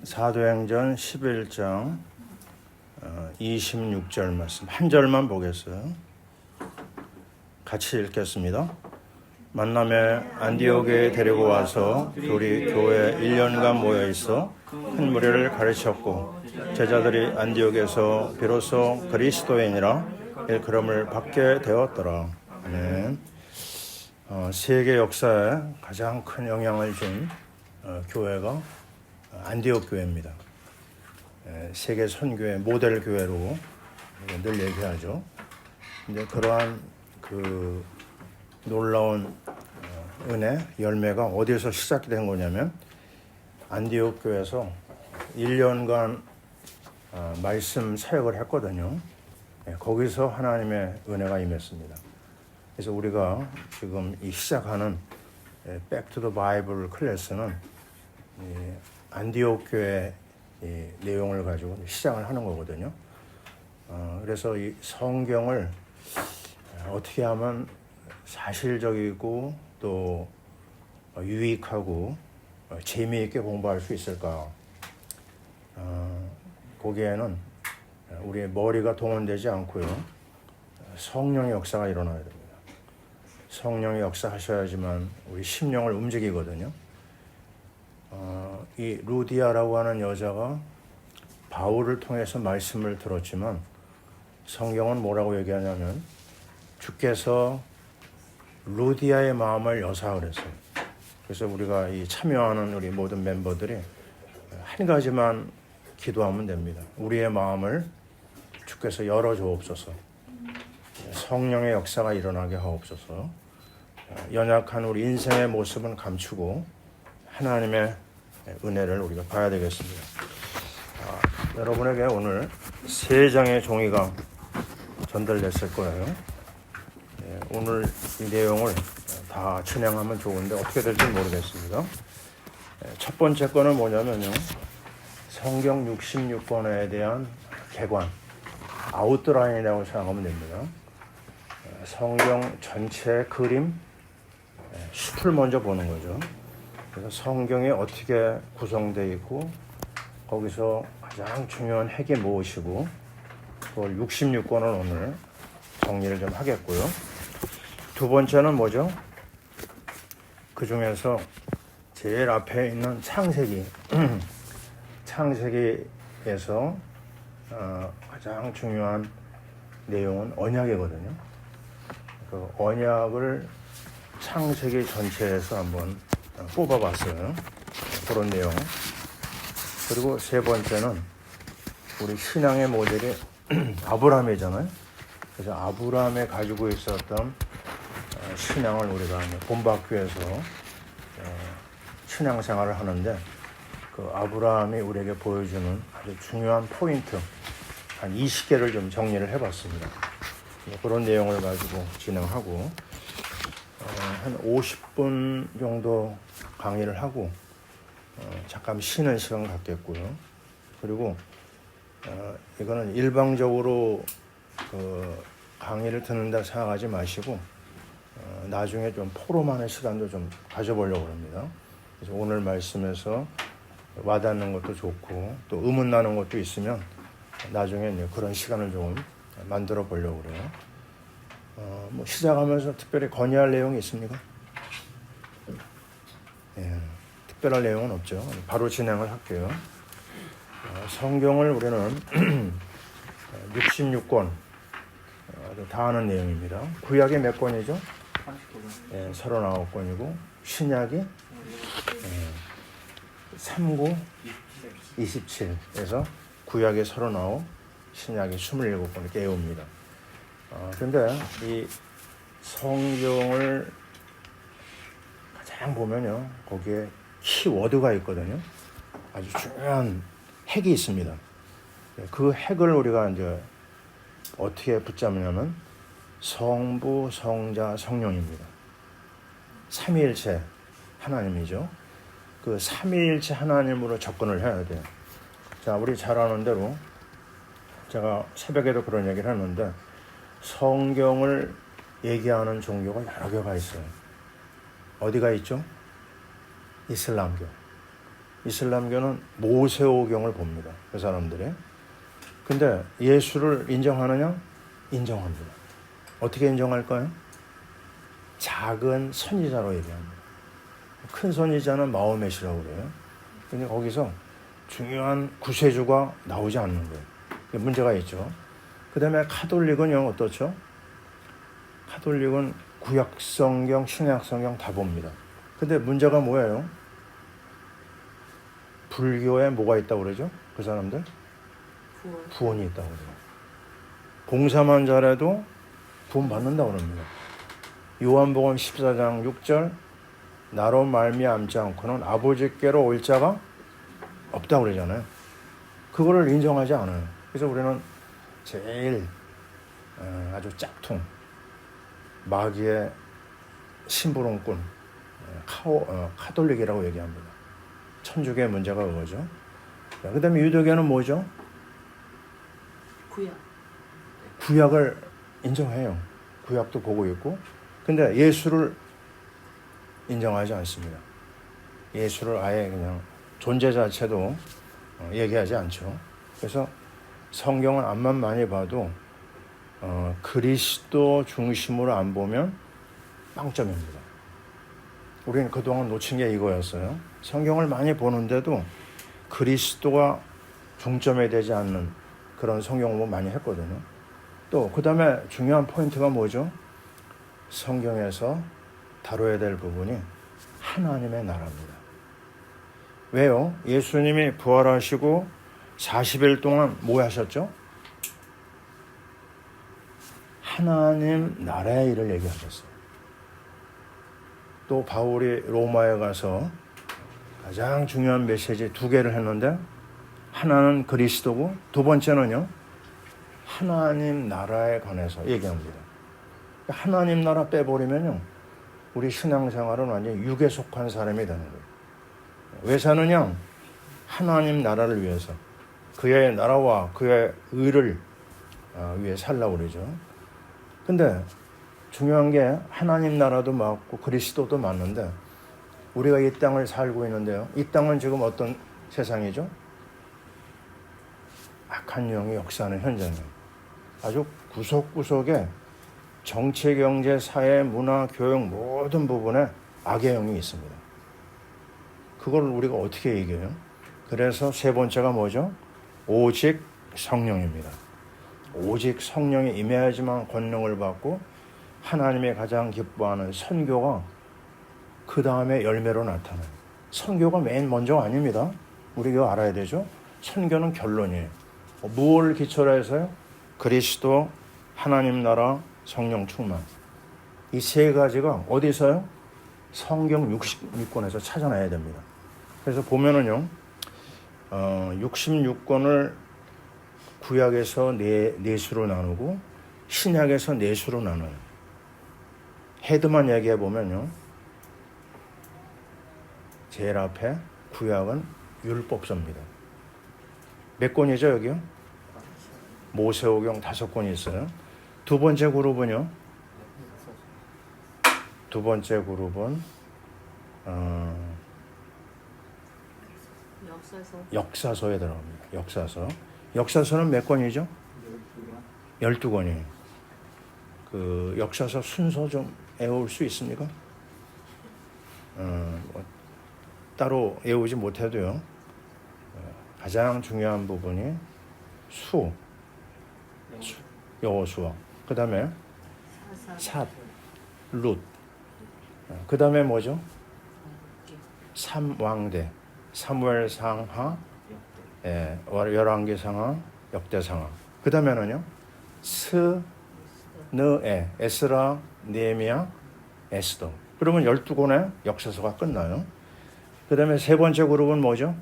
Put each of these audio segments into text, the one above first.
사도행전 11장 26절 말씀 한 절만 보겠어요. 같이 읽겠습니다. 만남에 안디옥에 데리고 와서 둘이 교회에 1년간 모여 있어 큰 무리를 가르쳤고 제자들이 안디옥에서 비로소 그리스도인이라 일컬음을 받게 되었더라. 아멘. 세계 역사에 가장 큰 영향을 준 교회가 안디옥 교회입니다. 세계 선교의 모델 교회로 늘 얘기하죠. 이제 그러한 그 놀라운 은혜 열매가 어디에서 시작이 된 거냐면 안디옥 교회에서 1년간 말씀 사역을 했거든요. 거기서 하나님의 은혜가 임했습니다. 그래서 우리가 지금 이 시작하는 Back to the Bible 클래스는 안디옥 교회 내용을 가지고 시작을 하는 거거든요. 그래서 이 성경을 어떻게 하면 사실적이고 또 유익하고 재미있게 공부할 수 있을까? 거기에는 우리의 머리가 동원되지 않고요. 성령의 역사가 일어나야 됩니다. 성령의 역사하셔야지만 우리 심령을 움직이거든요. 이 루디아라고 하는 여자가 바울을 통해서 말씀을 들었지만 성경은 뭐라고 얘기하냐면 주께서 루디아의 마음을 여사 그랬어요. 그래서 우리가 이 참여하는 우리 모든 멤버들이 한 가지만 기도하면 됩니다. 우리의 마음을 주께서 열어주옵소서. 성령의 역사가 일어나게 하옵소서. 연약한 우리 인생의 모습은 감추고 하나님의 은혜를 우리가 봐야 되겠습니다. 여러분에게 오늘 3장의 종이가 전달됐을 거예요. 오늘 이 내용을 다 진행하면 좋은데 어떻게 될지 모르겠습니다. 첫 번째 거는 뭐냐면요. 성경 66권에 대한 개관, 아웃라인이라고 생각하면 됩니다. 성경 전체 그림, 숲을 먼저 보는 거죠. 그래서 성경이 어떻게 구성되어 있고 거기서 가장 중요한 핵이 무엇이고 그걸 66권을 오늘 정리를 좀 하겠고요. 두 번째는 뭐죠? 그 중에서 제일 앞에 있는 창세기 창세기에서 가장 중요한 내용은 언약이거든요. 그 언약을 창세기 전체에서 한번 뽑아봤어요. 그런 내용. 그리고 세 번째는 우리 신앙의 모델이 아브라함이잖아요. 그래서 아브라함이 가지고 있었던 신앙을 우리가 본받기 위해서 신앙생활을 하는데 그 아브라함이 우리에게 보여주는 아주 중요한 포인트 한 20개를 좀 정리를 해봤습니다. 그런 내용을 가지고 진행하고 한 50분 정도 강의를 하고 잠깐 쉬는 시간 갖겠고요. 그리고 이거는 일방적으로 그 강의를 듣는다 생각하지 마시고 나중에 좀 포럼하는 시간도 좀 가져보려고 합니다. 그래서 오늘 말씀에서 와닿는 것도 좋고 또 의문 나는 것도 있으면 나중에 그런 시간을 좀 만들어 보려고 그래요. 뭐 시작하면서 특별히 건의할 내용이 있습니까? 특별한 내용은 없죠. 바로 진행을 할게요. 성경을 우리는 66권 다 아는 내용입니다. 구약이 몇 권이죠? 39권이고 신약이 39, 27에서 구약이 39, 신약이 27권 이렇게 외웁니다. 그런데 이 성경을 가장 보면요, 거기에 키워드가 있거든요. 아주 중요한 핵이 있습니다. 그 핵을 우리가 이제 어떻게 붙잡냐면 성부, 성자, 성령입니다. 삼위일체 하나님이죠. 그 삼위일체 하나님으로 접근을 해야 돼요. 자, 우리 잘 아는 대로 제가 새벽에도 그런 얘기를 했는데 성경을 얘기하는 종교가 여러 개가 있어요. 어디가 있죠? 이슬람교. 이슬람교는 모세오경을 봅니다. 그 사람들이. 근데 예수를 인정하느냐? 인정합니다. 어떻게 인정할까요? 작은 선지자로 얘기합니다. 큰 선지자는 마호멧이라고 그래요. 근데 거기서 중요한 구세주가 나오지 않는 거예요. 문제가 있죠. 그 다음에 카톨릭은요, 어떻죠? 카톨릭은 구약성경, 신약성경 다 봅니다. 근데 문제가 뭐예요? 불교에 뭐가 있다고 그러죠? 그 사람들? 구원이 있다고 그래요. 봉사만 잘해도 구원 받는다고 그럽니다. 요한복음 14장 6절 나로 말미암지 않고는 아버지께로 올 자가 없다고 그러잖아요. 그거를 인정하지 않아요. 그래서 우리는 제일 아주 짝퉁 마귀의 심부름꾼 카톨릭이라고 얘기합니다. 천주교의 문제가 그거죠. 그 다음에 유대교는 뭐죠? 구약을 인정해요. 구약도 보고 있고. 근데 예수를 인정하지 않습니다. 예수를 아예 그냥 존재 자체도 얘기하지 않죠. 그래서 성경은 앞만 많이 봐도 그리스도 중심으로 안 보면 빵점입니다. 우리는 그동안 놓친 게 이거였어요. 성경을 많이 보는데도 그리스도가 중점이 되지 않는 그런 성경 공부 많이 했거든요. 또 그 다음에 중요한 포인트가 뭐죠? 성경에서 다뤄야 될 부분이 하나님의 나라입니다. 왜요? 예수님이 부활하시고 40일 동안 뭐 하셨죠? 하나님 나라의 일을 얘기하셨어요. 또 바울이 로마에 가서 가장 중요한 메시지 2개를 했는데 하나는 그리스도고 두 번째는요. 하나님 나라에 관해서 얘기합니다. 하나님 나라 빼버리면요. 우리 신앙생활은 완전히 육에 속한 사람이 되는 거예요. 왜 사느냐? 하나님 나라를 위해서. 그의 나라와 그의 의를 위해 살라고 그러죠. 근데 중요한 게 하나님 나라도 맞고 그리스도도 맞는데 우리가 이 땅을 살고 있는데요. 이 땅은 지금 어떤 세상이죠? 악한 영이 역사하는 현장이에요. 아주 구석구석에 정치, 경제, 사회, 문화, 교육 모든 부분에 악의 영이 있습니다. 그걸 우리가 어떻게 이겨요? 그래서 세 번째가 뭐죠? 오직 성령입니다. 오직 성령이 임해야지만 권능을 받고 하나님이 가장 기뻐하는 선교가 그 다음에 열매로 나타나요. 선교가 맨 먼저 아닙니다. 우리 이거 알아야 되죠? 선교는 결론이에요. 무엇을 기초로 해서요? 그리스도, 하나님 나라, 성령 충만. 이 세 가지가 어디서요? 성경 66권에서 찾아내야 됩니다. 그래서 보면은요, 66권을 구약에서 네 수로 나누고 신약에서 네 수로 나눠요. 헤드만 얘기해 보면요, 제일 앞에 구약은 율법서입니다. 몇 권이죠 여기요? 모세오경 5권이 있어요. 두 번째 그룹은요? 두 번째 그룹은 역사서에 들어갑니다. 역사서는 몇 권이죠? 12권이에요. 그 역사서 순서 좀 외울 수 있습니까? 따로 외우지 못해도요. 가장 중요한 부분이 여호수아, 그 다음에 삿, 룻, 그 다음에 뭐죠? 삼왕대, 사무엘상하, 열왕기상하, 역대상하. 그 다음에는요, 스느에, 에스라, 느헤미야, 에스더. 그러면 12권의 역사서가 끝나요. 그 다음에 세 번째 그룹은 뭐죠?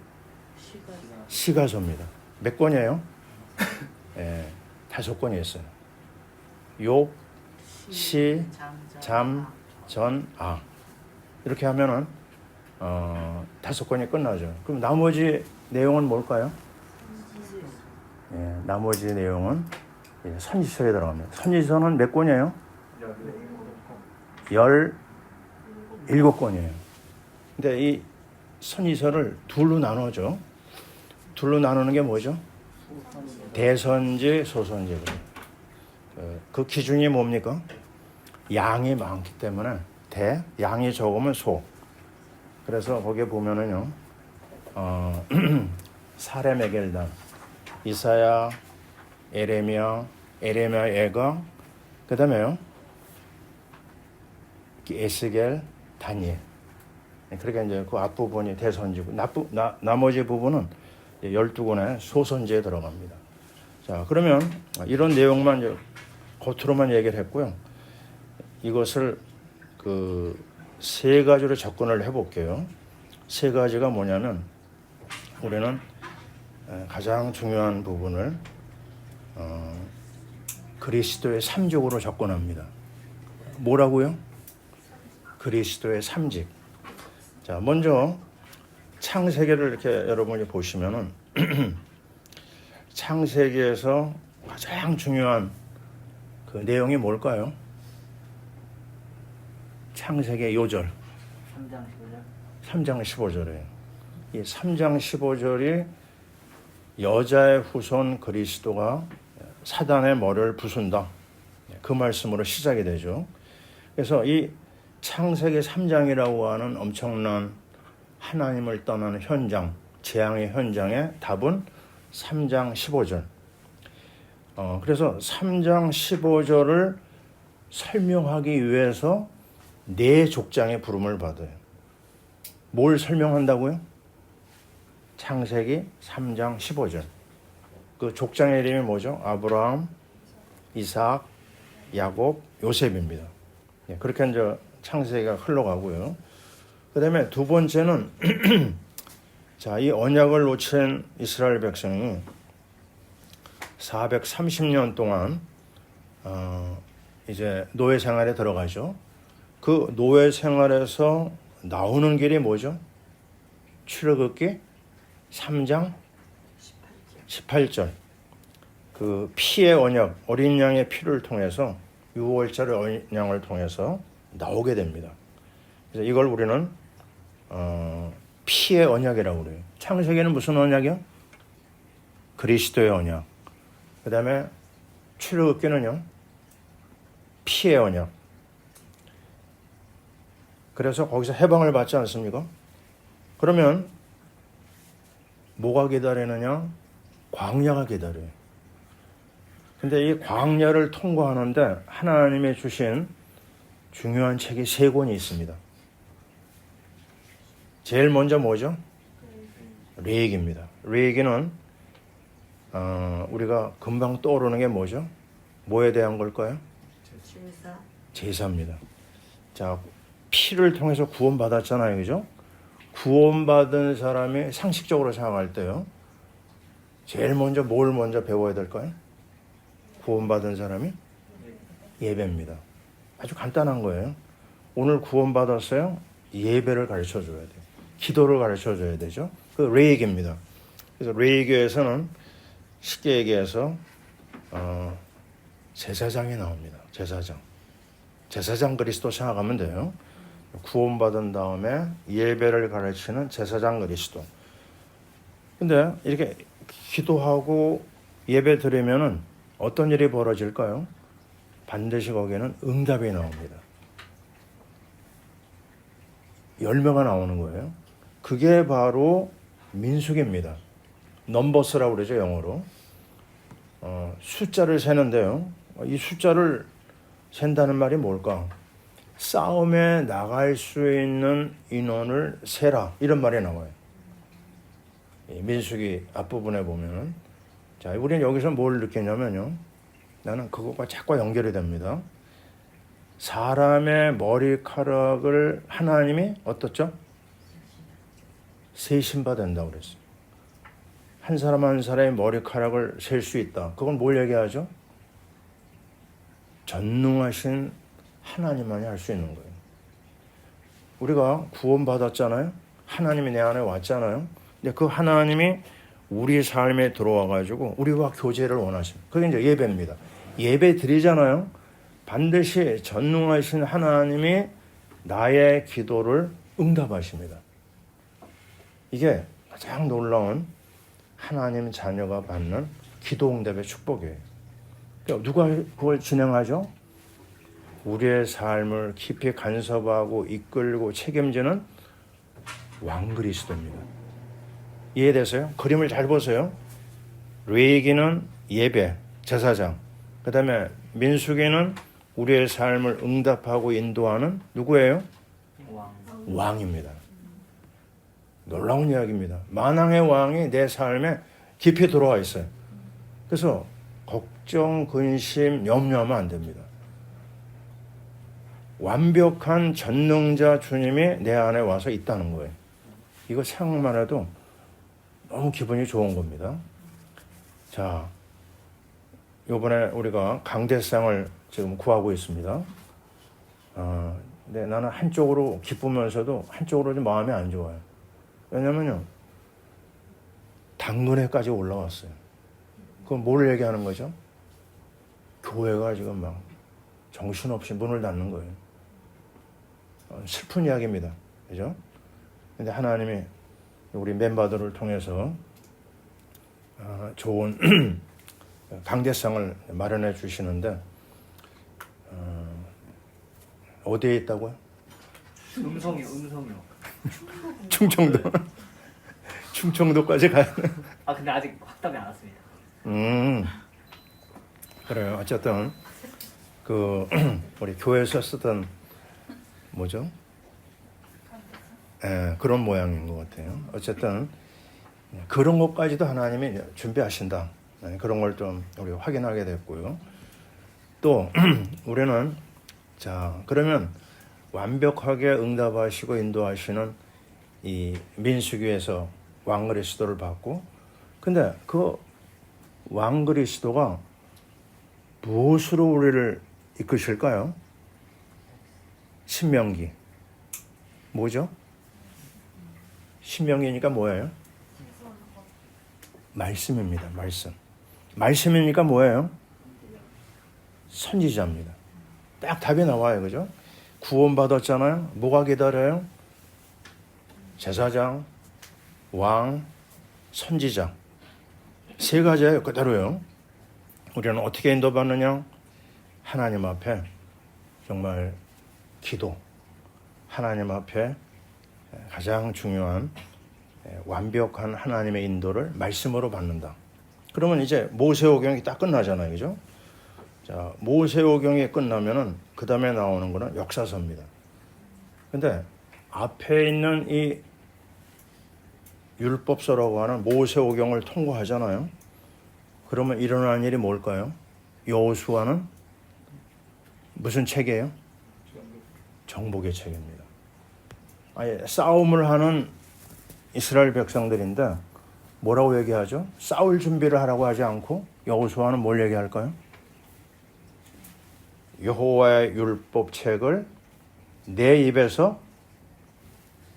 시가서입니다. 몇 권이에요? 5권이 있어요. 욥, 시, 잠, 전, 아. 이렇게 하면은 5권이 끝나죠. 그럼 나머지 내용은 뭘까요? 나머지 내용은 선지서에 들어갑니다. 선지서는 몇 권이에요? 17권이에요. 근데 이 선지서를 둘로 나누죠. 둘로 나누는 게 뭐죠? 대선지, 소선지. 그 기준이 뭡니까? 양이 많기 때문에 양이 적으면 소. 그래서 거기에 보면은요, 사레메겔단, 이사야, 에레미야, 예가, 그 다음에요, 에스겔, 다니엘. 그러니까 이제 그 앞부분이 대선지고, 나머지 부분은 12권의 소선지에 들어갑니다. 자, 그러면 이런 내용만 이제 겉으로만 얘기를 했고요. 이것을 세 가지로 접근을 해볼게요. 세 가지가 뭐냐면, 우리는 가장 중요한 부분을 그리스도의 삼직으로 접근합니다. 뭐라고요? 그리스도의 삼직. 자, 먼저 창세기를 이렇게 여러분이 보시면은 창세기에서 가장 중요한 그 내용이 뭘까요? 창세기 요절. 3장 15절이에요. 이 3장 15절이 여자의 후손 그리스도가 사단의 머리를 부순다. 그 말씀으로 시작이 되죠. 그래서 이 창세기 3장이라고 하는 엄청난 하나님을 떠나는 현장, 재앙의 현장의 답은 3장 15절. 그래서 3장 15절을 설명하기 위해서 네 족장의 부름을 받아요. 뭘 설명한다고요? 창세기 3장 15절. 그 족장의 이름이 뭐죠? 아브라함, 이삭, 야곱, 요셉입니다. 그렇게 이제 창세기가 흘러가고요. 그 다음에 두 번째는 자, 이 언약을 놓친 이스라엘 백성이 430년 동안 이제 노예 생활에 들어가죠. 그 노예 생활에서 나오는 길이 뭐죠? 출애굽기 3장 18절. 그 피의 언약, 어린 양의 피를 통해서 6월절의 어린 양을 통해서 나오게 됩니다. 그래서 이걸 우리는 피의 언약이라고 그래요. 창세기는 무슨 언약이요? 그리스도의 언약. 그 다음에 출애굽기는요, 피의 언약. 그래서 거기서 해방을 받지 않습니까? 그러면 뭐가 기다리느냐? 광야가 기다려요. 근데 이 광야를 통과하는데 하나님이 주신 중요한 책이 세 권이 있습니다. 제일 먼저 뭐죠? 레위기입니다. 레위기는 우리가 금방 떠오르는 게 뭐죠? 뭐에 대한 걸까요? 제사입니다. 자, 피를 통해서 구원받았잖아요. 그죠? 구원받은 사람이 상식적으로 생각할 때요, 제일 먼저 뭘 먼저 배워야 될까요? 구원받은 사람이 예배입니다. 아주 간단한 거예요. 오늘 구원받았어요? 예배를 가르쳐줘야 돼요. 기도를 가르쳐줘야 되죠. 그 레위기입니다. 그래서 레위기에서는 쉽게 얘기해서 제사장이 나옵니다. 제사장 그리스도 생각하면 돼요. 구원받은 다음에 예배를 가르치는 제사장 그리스도. 근데 이렇게 기도하고 예배 드리면은 어떤 일이 벌어질까요? 반드시 거기에는 응답이 나옵니다. 열매가 나오는 거예요. 그게 바로 민수기입니다. 넘버스라고 그러죠, 영어로. 숫자를 세는데요. 이 숫자를 센다는 말이 뭘까? 싸움에 나갈 수 있는 인원을 세라, 이런 말이 나와요. 민수기 앞부분에 보면은, 자, 우리는 여기서 뭘 느끼냐면요, 나는 그것과 자꾸 연결이 됩니다. 사람의 머리카락을 하나님이 어떻죠? 세신바 된다고 그랬어요. 한 사람 한 사람의 머리카락을 셀 수 있다. 그건 뭘 얘기하죠? 전능하신 하나님만이 할 수 있는 거예요. 우리가 구원받았잖아요. 하나님이 내 안에 왔잖아요. 근데 그 하나님이 우리 삶에 들어와가지고 우리와 교제를 원하십니다. 그게 이제 예배입니다. 예배 드리잖아요. 반드시 전능하신 하나님이 나의 기도를 응답하십니다. 이게 가장 놀라운 하나님 자녀가 받는 기도 응답의 축복이에요. 그러니까 누가 그걸 진행하죠? 우리의 삶을 깊이 간섭하고 이끌고 책임지는 왕 그리스도입니다. 이해되세요? 그림을 잘 보세요. 레위기는 예배, 제사장. 그 다음에 민수기는 우리의 삶을 응답하고 인도하는 누구예요? 왕입니다. 놀라운 이야기입니다. 만왕의 왕이 내 삶에 깊이 들어와 있어요. 그래서 걱정, 근심, 염려하면 안 됩니다. 완벽한 전능자 주님이 내 안에 와서 있다는 거예요. 이거 생각만 해도 너무 기분이 좋은 겁니다. 자, 이번에 우리가 강대상을 지금 구하고 있습니다. 근데 나는 한쪽으로 기쁘면서도 한쪽으로 좀 마음이 안 좋아요. 왜냐면요, 당근에까지 올라왔어요. 그건 뭘 얘기하는 거죠? 교회가 지금 막 정신없이 문을 닫는 거예요. 슬픈 이야기입니다. 그죠? 근데 하나님이 우리 멤버들을 통해서 좋은 강대상을 마련해 주시는데, 어디에 있다고요? 음성이요. 충청도. 충청도까지 가요. 근데 아직 확답이 안 왔습니다. 그래요. 어쨌든 우리 교회에서 쓰던 뭐죠? 그런 모양인 것 같아요. 어쨌든 그런 것까지도 하나님이 준비하신다. 그런 걸 좀 우리 확인하게 됐고요. 또 우리는 자, 그러면 완벽하게 응답하시고 인도하시는 이 민수기에서 왕 그리스도를 받고, 근데 그 왕 그리스도가 무엇으로 우리를 이끄실까요? 신명기 뭐죠? 신명기니까 뭐예요? 말씀입니다. 말씀이니까 뭐예요? 선지자입니다. 딱 답이 나와요. 그죠? 구원받았잖아요. 뭐가 기다려요? 제사장, 왕, 선지자. 세 가지예요. 그대로요. 우리는 어떻게 인도받느냐? 하나님 앞에 정말 기도, 하나님 앞에 가장 중요한 완벽한 하나님의 인도를 말씀으로 받는다. 그러면 이제 모세오경이 딱 끝나잖아요. 그죠? 자, 모세오경이 끝나면은 그 다음에 나오는 거는 역사서입니다. 근데 앞에 있는 이 율법서라고 하는 모세오경을 통과하잖아요. 그러면 일어나는 일이 뭘까요? 여호수아는 무슨 책이에요? 정복의 책입니다. 아예 싸움을 하는 이스라엘 백성들인데 뭐라고 얘기하죠? 싸울 준비를 하라고 하지 않고 여호수아는 뭘 얘기할까요? 여호와의 율법책을 내 입에서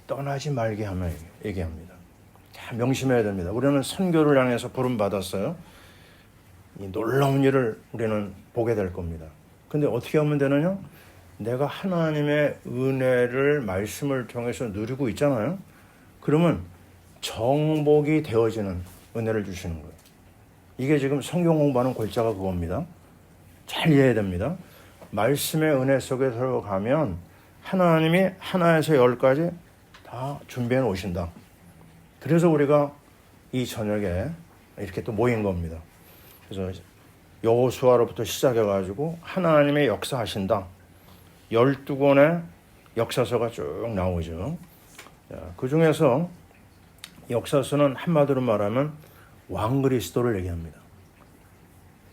떠나지 말게 하며 얘기합니다. 자, 명심해야 됩니다. 우리는 선교를 향해서 부름받았어요. 이 놀라운 일을 우리는 보게 될 겁니다. 근데 어떻게 하면 되느냐? 내가 하나님의 은혜를 말씀을 통해서 누리고 있잖아요. 그러면 정복이 되어지는 은혜를 주시는 거예요. 이게 지금 성경 공부하는 골자가 그겁니다. 잘 이해해야 됩니다. 말씀의 은혜 속에 들어가면 하나님이 하나에서 열까지 다 준비해 놓으신다. 그래서 우리가 이 저녁에 이렇게 또 모인 겁니다. 그래서 여호수아로부터 시작해가지고 하나님의 역사하신다. 12권의 역사서가 쭉 나오죠. 그 중에서 역사서는 한마디로 말하면 왕 그리스도를 얘기합니다.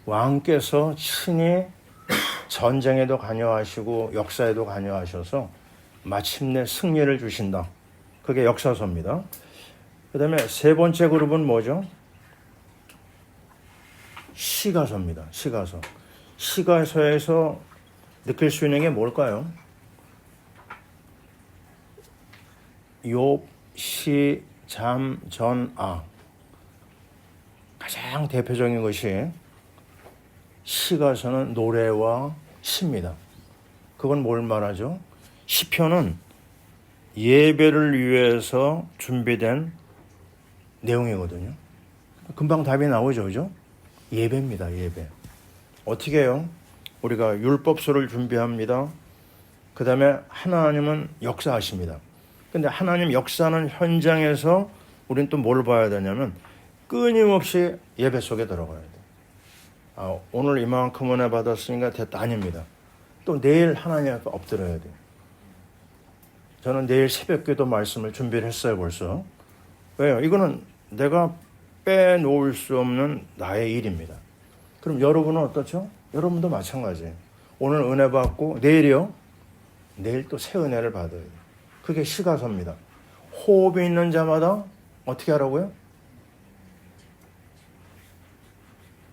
왕께서 친히 전쟁에도 관여하시고 역사에도 관여하셔서 마침내 승리를 주신다. 그게 역사서입니다. 그 다음에 세 번째 그룹은 뭐죠? 시가서입니다. 시가서. 시가서에서 느낄 수 있는 게 뭘까요? 욥, 시, 잠, 전, 아. 가장 대표적인 것이 시가서는 노래와 시입니다. 그건 뭘 말하죠? 시편은 예배를 위해서 준비된 내용이거든요. 금방 답이 나오죠, 그죠? 예배입니다, 예배. 어떻게 해요? 우리가 율법서를 준비합니다. 그 다음에 하나님은 역사하십니다. 근데 하나님 역사하는 현장에서 우리는 또 뭘 봐야 되냐면 끊임없이 예배 속에 들어가야 돼요. 오늘 이만큼 은혜 받았으니까 됐다. 아닙니다. 또 내일 하나님 앞에 엎드려야 돼요. 저는 내일 새벽기도 말씀을 준비를 했어요, 벌써. 왜요? 이거는 내가 빼놓을 수 없는 나의 일입니다. 그럼 여러분은 어떻죠? 여러분도 마찬가지예요. 오늘 은혜 받고 내일이요? 내일 또 새 은혜를 받아야 돼요. 그게 시가서입니다. 호흡이 있는 자마다 어떻게 하라고요?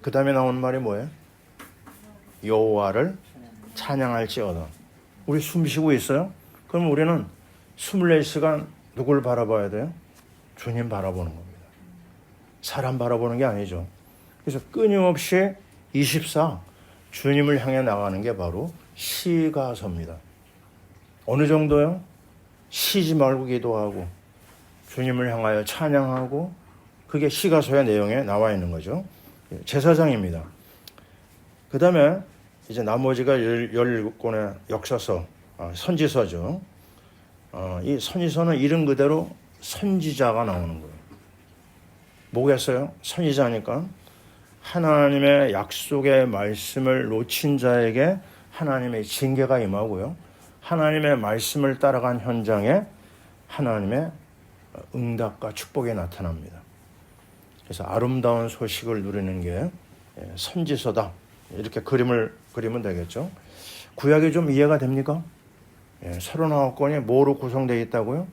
그 다음에 나오는 말이 뭐예요? 여호와를 찬양할지어다. 우리 숨 쉬고 있어요? 그럼 우리는 24시간 누굴 바라봐야 돼요? 주님 바라보는 겁니다. 사람 바라보는 게 아니죠. 그래서 끊임없이 24 주님을 향해 나가는 게 바로 시가서입니다. 어느 정도요? 쉬지 말고 기도하고 주님을 향하여 찬양하고 그게 시가서의 내용에 나와 있는 거죠. 제사장입니다. 그 다음에 이제 나머지가 17권의 역사서, 선지서죠. 이 선지서는 이름 그대로 선지자가 나오는 거예요. 뭐겠어요? 선지자니까 하나님의 약속의 말씀을 놓친 자에게 하나님의 징계가 임하고요. 하나님의 말씀을 따라간 현장에 하나님의 응답과 축복이 나타납니다. 그래서 아름다운 소식을 누리는 게 선지서다. 이렇게 그리면 되겠죠. 구약이 좀 이해가 됩니까? 39권이 뭐로 구성되어 있다고요?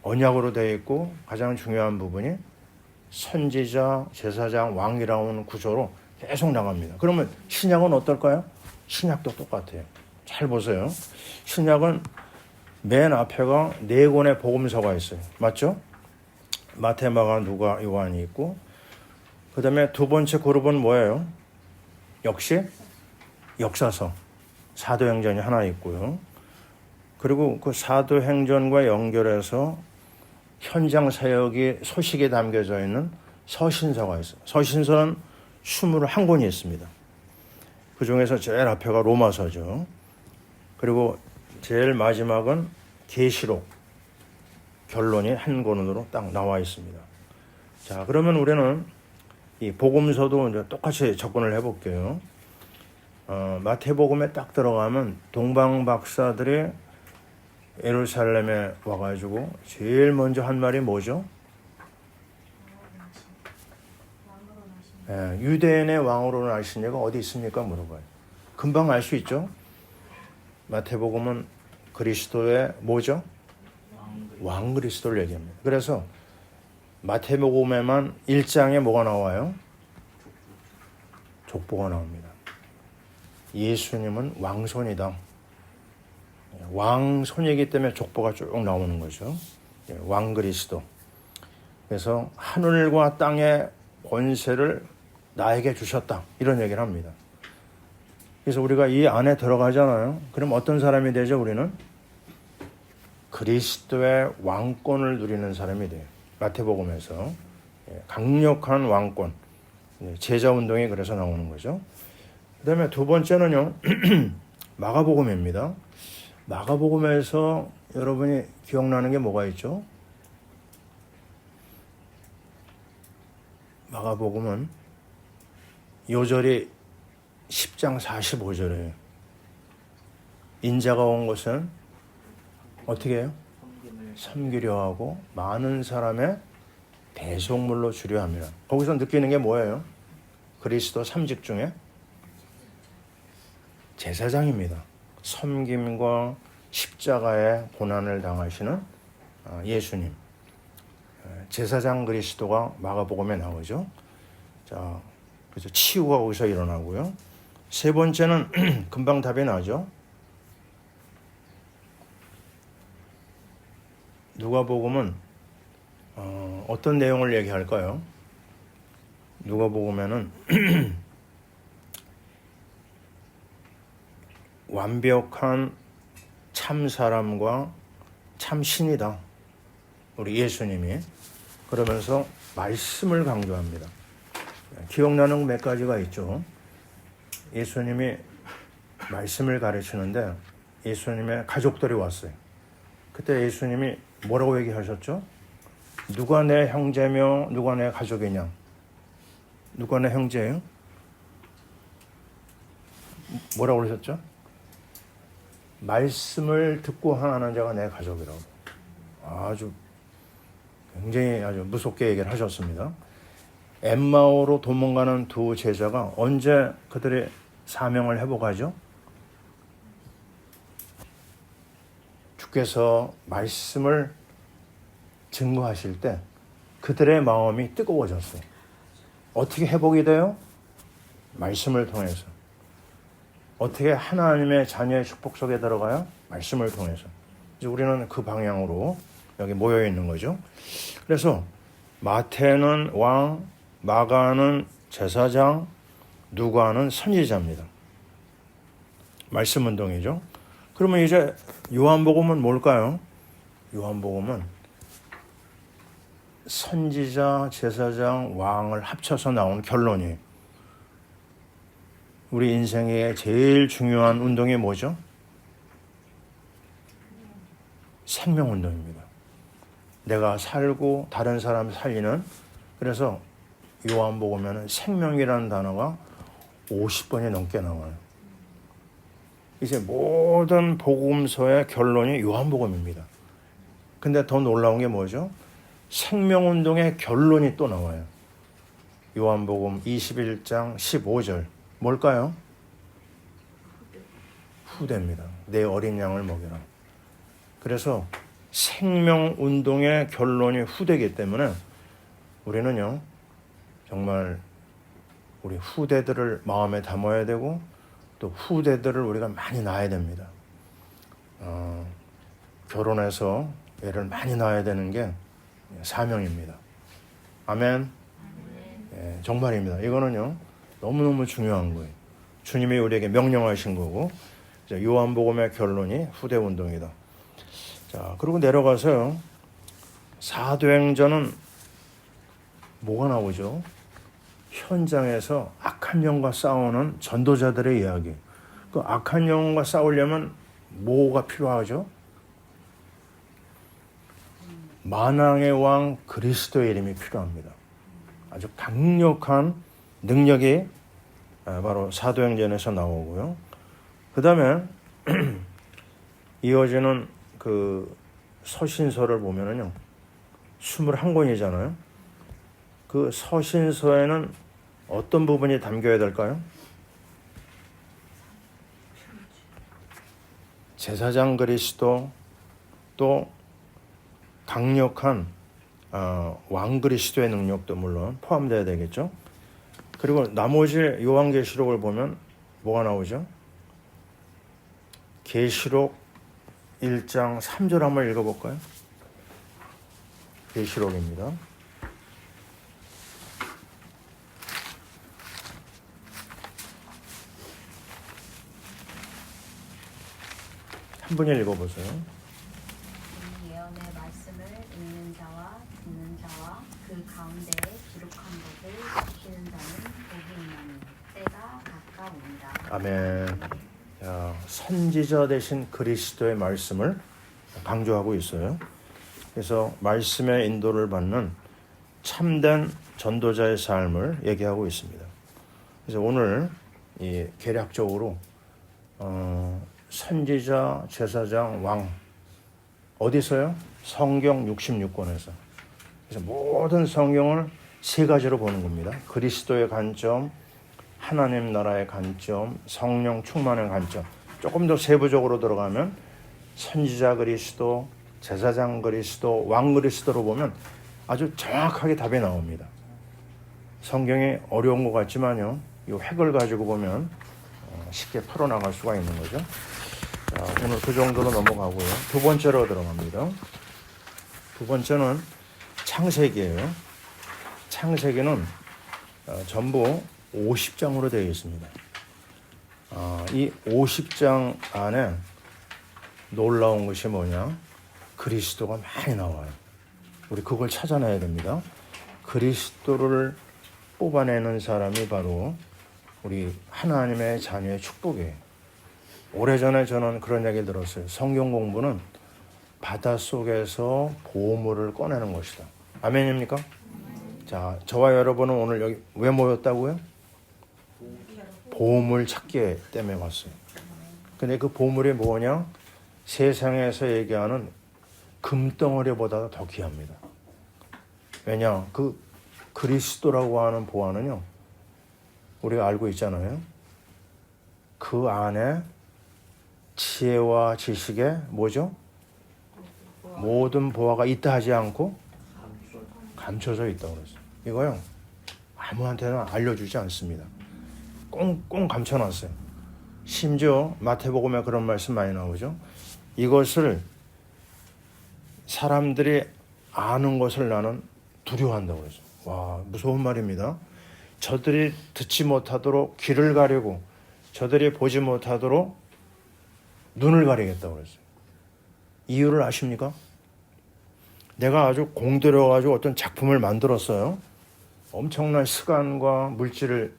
언약으로 되어 있고 가장 중요한 부분이 선지자, 제사장, 왕이라는 구조로 계속 나갑니다. 그러면 신약은 어떨까요? 신약도 똑같아요. 잘 보세요. 신약은 맨 앞에가 4권의 복음서가 있어요. 맞죠? 마태, 마가, 누가, 요한이 있고 그 다음에 두 번째 그룹은 뭐예요? 역시 역사서, 사도행전이 하나 있고요. 그리고 그 사도행전과 연결해서 현장 사역이 소식에 담겨져 있는 서신서가 있어요. 서신서는 21권이 있습니다. 그 중에서 제일 앞에가 로마서죠. 그리고 제일 마지막은 계시록, 결론이 한 권으로 딱 나와 있습니다. 자, 그러면 우리는 이 복음서도 이제 똑같이 접근을 해볼게요. 마태복음에 딱 들어가면 동방 박사들이 예루살렘에 와가지고 제일 먼저 한 말이 뭐죠? 유대인의 왕으로 나신 이가 어디 있습니까? 물어봐요. 금방 알 수 있죠? 마태복음은 그리스도의 뭐죠? 왕 그리스도를 얘기합니다. 그래서 마태복음에만 1장에 뭐가 나와요? 족보가 나옵니다. 예수님은 왕손이다. 왕손이기 때문에 족보가 쭉 나오는 거죠. 왕 그리스도. 그래서 하늘과 땅의 권세를 나에게 주셨다. 이런 얘기를 합니다. 그래서 우리가 이 안에 들어가잖아요. 그럼 어떤 사람이 되죠, 우리는? 그리스도의 왕권을 누리는 사람이 돼요. 마태복음에서. 강력한 왕권. 제자운동이 그래서 나오는 거죠. 그 다음에 두 번째는요. 마가복음입니다. 마가복음에서 여러분이 기억나는 게 뭐가 있죠? 마가복음은 요절이 10장 45절이에요. 인자가 온 것은 어떻게 해요? 섬기려 하고 많은 사람의 배속물로 주려 합니다. 거기서 느끼는 게 뭐예요? 그리스도 3직 중에 제사장입니다. 섬김과 십자가의 고난을 당하시는 예수님. 제사장 그리스도가 마가복음에 나오죠. 자, 그래서 치유가 거기서 일어나고요. 세 번째는 금방 답이 나죠. 누가복음은 어떤 내용을 얘기할까요? 누가복음에는 완벽한 참 사람과 참 신이다. 우리 예수님이. 그러면서 말씀을 강조합니다. 기억나는 몇 가지가 있죠. 예수님이 말씀을 가르치는데 예수님의 가족들이 왔어요. 그때 예수님이 뭐라고 얘기하셨죠? 누가 내 형제며 누가 내 가족이냐? 누가 내 형제예요? 뭐라고 그러셨죠? 말씀을 듣고 하는 자가 내 가족이라고. 아주 굉장히 아주 무섭게 얘기를 하셨습니다. 엠마오로 도망가는 두 제자가 언제 그들의 사명을 회복하죠? 주께서 말씀을 증거하실 때 그들의 마음이 뜨거워졌어요. 어떻게 회복이 돼요? 말씀을 통해서. 어떻게 하나님의 자녀의 축복 속에 들어가요? 말씀을 통해서. 이제 우리는 그 방향으로 여기 모여 있는 거죠. 그래서 마태는 왕, 마가는 제사장, 누가는 선지자입니다. 말씀 운동이죠. 그러면 이제 요한복음은 뭘까요? 요한복음은 선지자, 제사장, 왕을 합쳐서 나온 결론이에요. 우리 인생의 제일 중요한 운동이 뭐죠? 생명운동입니다. 내가 살고 다른 사람 살리는. 그래서 요한복음에는 생명이라는 단어가 50번이 넘게 나와요. 이제 모든 복음서의 결론이 요한복음입니다. 근데 더 놀라운 게 뭐죠? 생명운동의 결론이 또 나와요. 요한복음 21장 15절. 뭘까요? 후대입니다. 내 어린 양을 먹여라. 그래서 생명운동의 결론이 후대이기 때문에 우리는요, 정말 우리 후대들을 마음에 담아야 되고 또 후대들을 우리가 많이 낳아야 됩니다. 결혼해서 애를 많이 낳아야 되는 게 사명입니다. 아멘. 예, 정말입니다. 이거는요 너무너무 중요한 거예요. 주님이 우리에게 명령하신 거고. 요한복음의 결론이 후대운동이다. 자, 그리고 내려가서요, 사도행전은 뭐가 나오죠? 현장에서 악한 영과 싸우는 전도자들의 이야기. 그 악한 영과 싸우려면 뭐가 필요하죠? 만왕의 왕 그리스도의 이름이 필요합니다. 아주 강력한 능력이 바로 사도행전에서 나오고요. 그 다음에 이어지는 그 서신서를 보면은요, 21권이잖아요. 그 서신서에는 어떤 부분이 담겨야 될까요? 제사장 그리스도, 또 강력한 왕 그리스도의 능력도 물론 포함되어야 되겠죠. 그리고 나머지 요한계시록을 보면 뭐가 나오죠? 계시록 1장 3절 한번 읽어볼까요? 계시록입니다. 한 분이 읽어보세요. 이 예언의 말씀을 읽는 자와 듣는 자와 그 가운데에 기록한 것을 지키는 자는 복이 있나니 때가 가까우니라. 아멘. 자, 선지자 되신 그리스도의 말씀을 강조하고 있어요. 그래서 말씀의 인도를 받는 참된 전도자의 삶을 얘기하고 있습니다. 그래서 오늘 이 개략적으로 선지자, 제사장, 왕 어디서요? 성경 66권에서. 그래서 모든 성경을 세 가지로 보는 겁니다. 그리스도의 관점, 하나님 나라의 관점, 성령 충만의 관점. 조금 더 세부적으로 들어가면 선지자 그리스도, 제사장 그리스도, 왕 그리스도로 보면 아주 정확하게 답이 나옵니다. 성경이 어려운 것 같지만요, 이 획을 가지고 보면 쉽게 풀어나갈 수가 있는 거죠. 자, 오늘 그 정도로 넘어가고요. 두 번째로 들어갑니다. 두 번째는 창세기예요. 창세기는 전부 50장으로 되어 있습니다. 이 50장 안에 놀라운 것이 뭐냐? 그리스도가 많이 나와요. 우리 그걸 찾아내야 됩니다. 그리스도를 뽑아내는 사람이 바로 우리 하나님의 자녀의 축복이에요. 오래전에 저는 그런 얘기를 들었어요. 성경 공부는 바닷속에서 보물을 꺼내는 것이다. 아멘입니까? 자, 저와 여러분은 오늘 여기 왜 모였다고요? 보물 찾기 때문에 왔어요. 근데 그 보물이 뭐냐? 세상에서 얘기하는 금덩어리보다 더 귀합니다. 왜냐? 그 그리스도라고 하는 보화는요, 우리가 알고 있잖아요. 그 안에 지혜와 지식에 뭐죠? 모든 보화가 있다 하지 않고 감춰져 있다고 그랬어요. 이거요, 아무한테나 알려주지 않습니다. 꽁꽁 감춰놨어요. 심지어 마태복음에 그런 말씀 많이 나오죠. 이것을 사람들이 아는 것을 나는 두려워한다고 그랬어요. 와, 무서운 말입니다. 저들이 듣지 못하도록 귀를 가리고 저들이 보지 못하도록 눈을 가리겠다고 그랬어요. 이유를 아십니까? 내가 아주 공들여가지고 어떤 작품을 만들었어요. 엄청난 시간과 물질을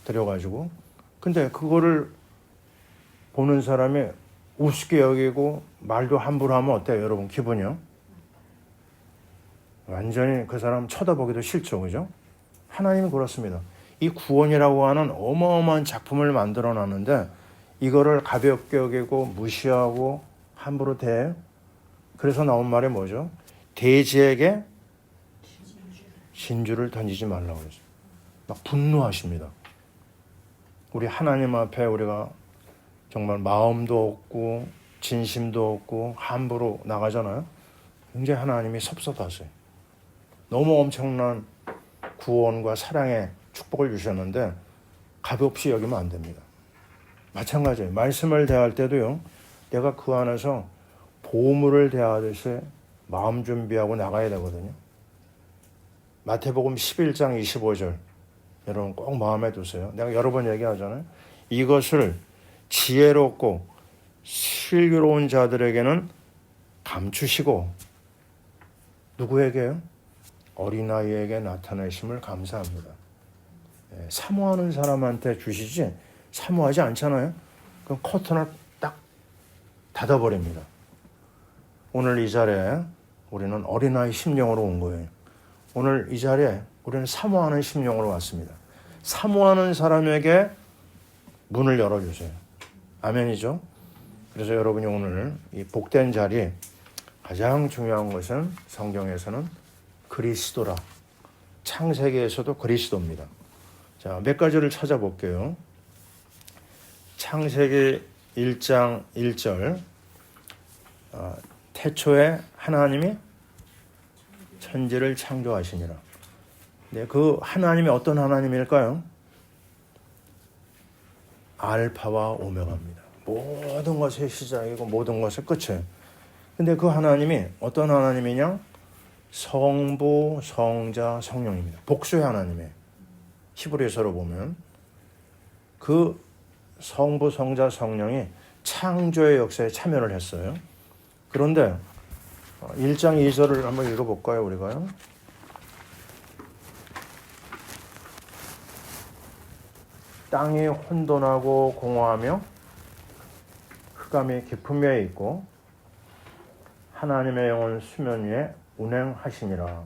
들여가지고. 근데 그거를 보는 사람이 우습게 여기고 말도 함부로 하면 어때요, 여러분? 기분이요? 완전히 그 사람 쳐다보기도 싫죠, 그죠? 하나님은 그렇습니다. 이 구원이라고 하는 어마어마한 작품을 만들어 놨는데 이거를 가볍게 여기고 무시하고 함부로 대. 그래서 나온 말이 뭐죠? 돼지에게 진주를 던지지 말라고 그랬어요. 막 분노하십니다. 우리 하나님 앞에 우리가 정말 마음도 없고 진심도 없고 함부로 나가잖아요. 굉장히 하나님이 섭섭하세요. 너무 엄청난 구원과 사랑의 축복을 주셨는데 가볍이 여기면 안 됩니다. 마찬가지예요. 말씀을 대할 때도요, 내가 그 안에서 보물을 대하듯이 마음 준비하고 나가야 되거든요. 마태복음 11장 25절 여러분 꼭 마음에 두세요. 내가 여러 번 얘기하잖아요. 이것을 지혜롭고 슬기로운 자들에게는 감추시고 누구에게요? 어린아이에게 나타내심을 감사합니다. 사모하는 사람한테 주시지 사모하지 않잖아요. 그럼 커튼을 딱 닫아버립니다. 오늘 이 자리에 우리는 어린아이 심령으로 온 거예요. 오늘 이 자리에 우리는 사모하는 심령으로 왔습니다. 사모하는 사람에게 문을 열어주세요. 아멘이죠? 그래서 여러분이 오늘 이 복된 자리 가장 중요한 것은 성경에서는 그리스도라. 창세기에서도 그리스도입니다. 자, 몇 가지를 찾아볼게요. 창세기 1장 1절 태초에 하나님이 천지를 창조하시니라. 네, 그 하나님이 어떤 하나님일까요? 알파와 오메가입니다. 모든 것의 시작이고 모든 것의 끝이에요. 근데 그 하나님이 어떤 하나님이냐? 성부, 성자, 성령입니다. 복수의 하나님이에요. 히브리서로 보면 그 성부, 성자, 성령이 창조의 역사에 참여를 했어요. 그런데 1장 2절을 한번 읽어볼까요, 우리가요? 땅이 혼돈하고 공허하며 흑암이 깊음 위에 있고 하나님의 영은 수면 위에 운행하시니라.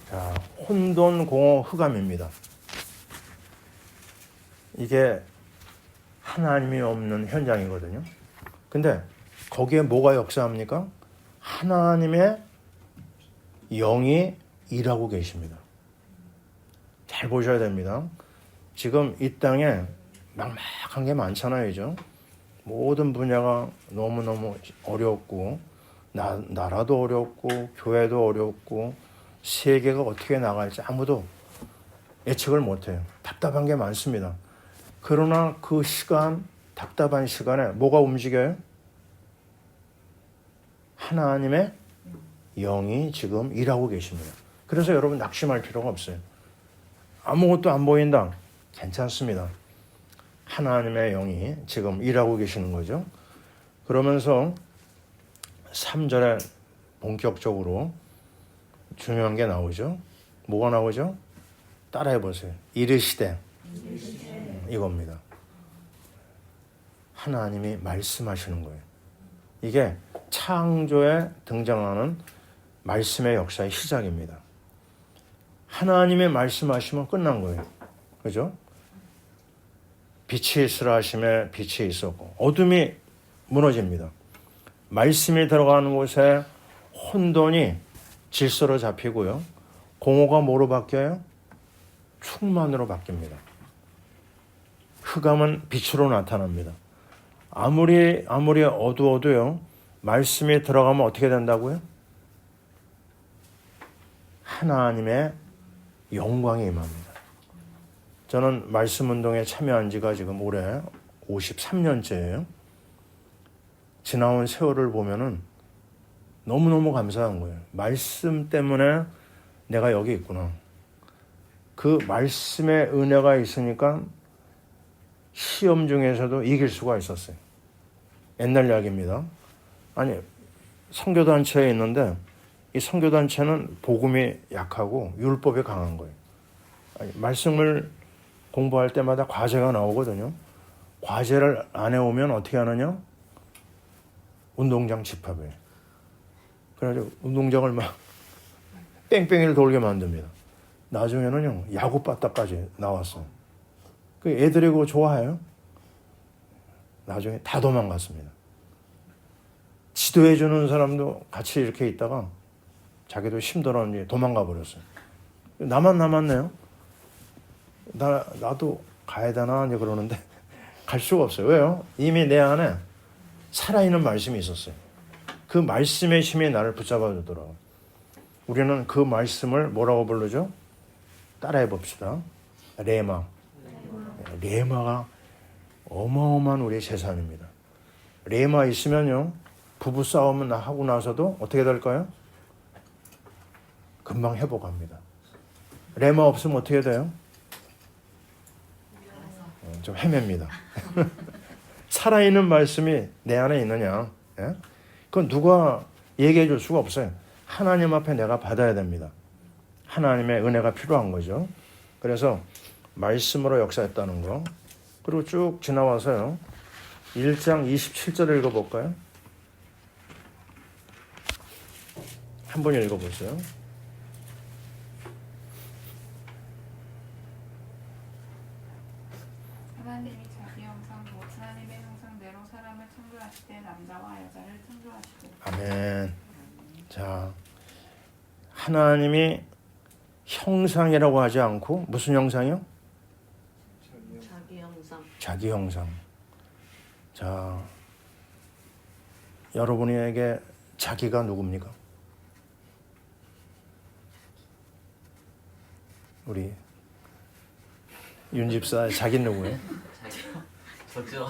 자, 혼돈, 공허, 흑암입니다. 이게 하나님이 없는 현장이거든요. 근데 거기에 뭐가 역사합니까? 하나님의 영이 일하고 계십니다. 잘 보셔야 됩니다. 지금 이 땅에 막막한 게 많잖아요, 그죠? 모든 분야가 너무너무 어렵고 나라도 어렵고 교회도 어렵고 세계가 어떻게 나갈지 아무도 예측을 못해요. 답답한 게 많습니다. 그러나 그 시간, 답답한 시간에 뭐가 움직여요? 하나님의 영이 지금 일하고 계십니다. 그래서 여러분 낙심할 필요가 없어요. 아무것도 안 보인다. 괜찮습니다. 하나님의 영이 지금 일하고 계시는 거죠. 그러면서 3절에 본격적으로 중요한 게 나오죠. 뭐가 나오죠? 따라해 보세요. 이르시되. 이겁니다. 하나님이 말씀하시는 거예요. 이게 창조에 등장하는 말씀의 역사의 시작입니다. 하나님의 말씀하시면 끝난 거예요. 그죠? 빛이 있으라 하심에 빛이 있었고 어둠이 무너집니다. 말씀이 들어가는 곳에 혼돈이 질서로 잡히고요. 공허가 뭐로 바뀌어요? 충만으로 바뀝니다. 흑암은 빛으로 나타납니다. 아무리 어두워도요. 말씀이 들어가면 어떻게 된다고요? 하나님의 영광이 임합니다. 저는 말씀 운동에 참여한 지가 지금 올해 53년째예요. 지나온 세월을 보면은 너무너무 감사한 거예요. 말씀 때문에 내가 여기 있구나. 그 말씀의 은혜가 있으니까 시험 중에서도 이길 수가 있었어요. 옛날 이야기입니다. 아니, 선교단체에 있는데 이 선교단체는 복음이 약하고 율법이 강한 거예요. 아니, 말씀을 공부할 때마다 과제가 나오거든요. 과제를 안 해오면 어떻게 하느냐? 운동장 집합이에요. 그래가지고 운동장을 막 뺑뺑이를 돌게 만듭니다. 나중에는요, 야구 바닥까지 나왔어요. 그 애들이 그거 좋아해요? 나중에 다 도망갔습니다. 지도해주는 사람도 같이 이렇게 있다가 자기도 힘들었는지 도망가 버렸어요. 나만 남았네요. 나도 가야 되나 이제 그러는데 갈 수가 없어요. 왜요? 이미 내 안에 살아있는 말씀이 있었어요. 그 말씀의 힘이 나를 붙잡아 주더라고요. 우리는 그 말씀을 뭐라고 부르죠? 따라해 봅시다. 레마. 레마가 어마어마한 우리의 재산입니다. 레마 있으면요. 부부 싸움을 하고 나서도 어떻게 될까요? 금방 회복합니다. 레마 없으면 어떻게 돼요? 좀 헤맵니다. 살아있는 말씀이 내 안에 있느냐? 예? 그건 누가 얘기해 줄 수가 없어요. 하나님 앞에 내가 받아야 됩니다. 하나님의 은혜가 필요한 거죠. 그래서 말씀으로 역사했다는 거. 그리고 쭉 지나와서요. 1장 27절을 읽어볼까요? 한번 읽어보세요. 하나님이 자기 형상 곧 하나님의 형상대로 사람을 창조하실 때 남자와 여자를 창조하시고. 아멘. 자, 하나님이 형상이라고 하지 않고 무슨 형상이요? 자기 형상. 자기 형상. 자, 여러분에게 자기가 누굽니까? 우리 윤 집사의 자기 누구예요? 저죠.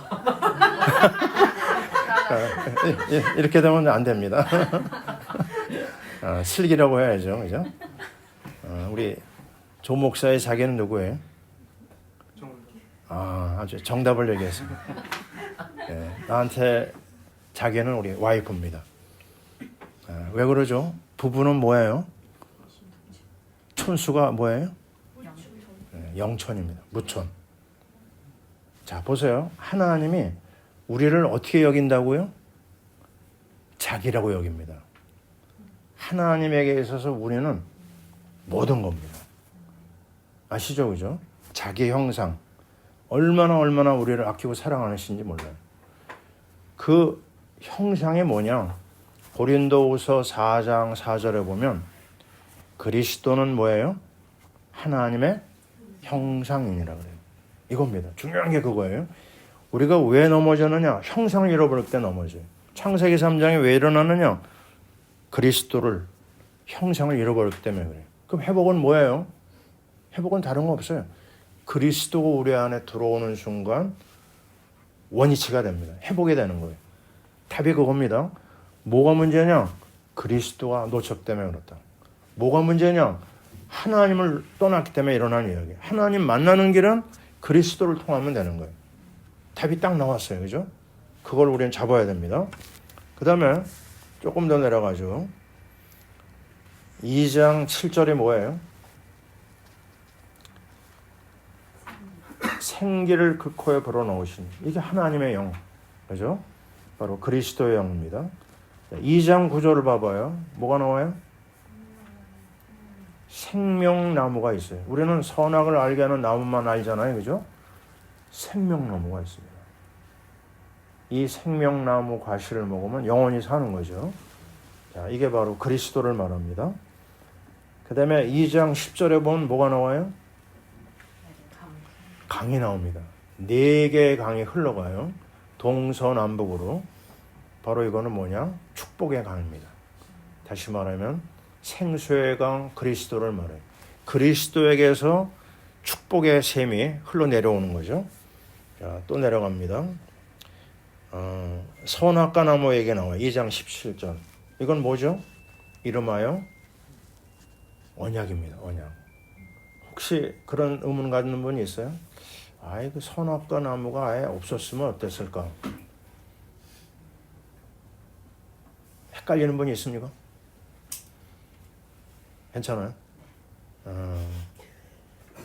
이렇게 되면 안 됩니다. 슬기라고 해야죠, 그죠? 우리 조 목사의 자기는 누구예요? 아주 정답을 얘기했어요. 네, 나한테 자기는 우리 와이프입니다. 왜 그러죠? 부부는 뭐예요? 촌수가 뭐예요? 영촌입니다. 무촌. 자, 보세요. 하나님이 우리를 어떻게 여긴다고요? 자기라고 여깁니다. 하나님에게 있어서 우리는 모든 겁니다. 아시죠? 그죠? 자기 형상. 얼마나 우리를 아끼고 사랑하시는지 몰라요. 그 형상이 뭐냐? 고린도후서 4장 4절에 보면 그리스도는 뭐예요? 하나님의 형상이니라 그래요. 이겁니다. 중요한 게 그거예요. 우리가 왜 넘어졌느냐? 형상을 잃어버릴 때 넘어져요. 창세기 3장에 왜 일어나느냐? 그리스도를 형상을 잃어버렸기 때문에 그래요. 그럼 회복은 뭐예요? 회복은 다른 거 없어요. 그리스도가 우리 안에 들어오는 순간 원위치가 됩니다. 회복이 되는 거예요. 답이 그겁니다. 뭐가 문제냐? 그리스도가 노적 때문에 그렇다. 뭐가 문제냐? 하나님을 떠났기 때문에 일어난 이야기. 하나님 만나는 길은 그리스도를 통하면 되는 거예요. 답이 딱 나왔어요. 그죠? 그걸 우리는 잡아야 됩니다. 그 다음에 조금 더 내려가죠. 2장 7절이 뭐예요? 생기를 그 코에 불어넣으신, 이게 하나님의 영, 그죠? 바로 그리스도의 영입니다. 2장 9절을 봐봐요. 뭐가 나와요? 생명나무가 있어요. 우리는 선악을 알게 하는 나무만 알잖아요, 그죠? 생명나무가 있습니다. 이 생명나무 과실을 먹으면 영원히 사는 거죠. 자, 이게 바로 그리스도를 말합니다. 그 다음에 2장 10절에 보면 뭐가 나와요? 강이 나옵니다. 4개의 강이 흘러가요. 동서남북으로. 바로 이거는 뭐냐? 축복의 강입니다. 다시 말하면 생수의 강 그리스도를 말해요. 그리스도에게서 축복의 샘이 흘러내려오는 거죠. 자, 또 내려갑니다. 선악과 나무에게 나와요. 2장 17절. 이건 뭐죠? 이름하여 언약입니다. 언약. 혹시 그런 의문 갖는 분이 있어요? 아이, 그 선악과 나무가 아예 없었으면 어땠을까? 헷갈리는 분이 있습니까? 괜찮아요?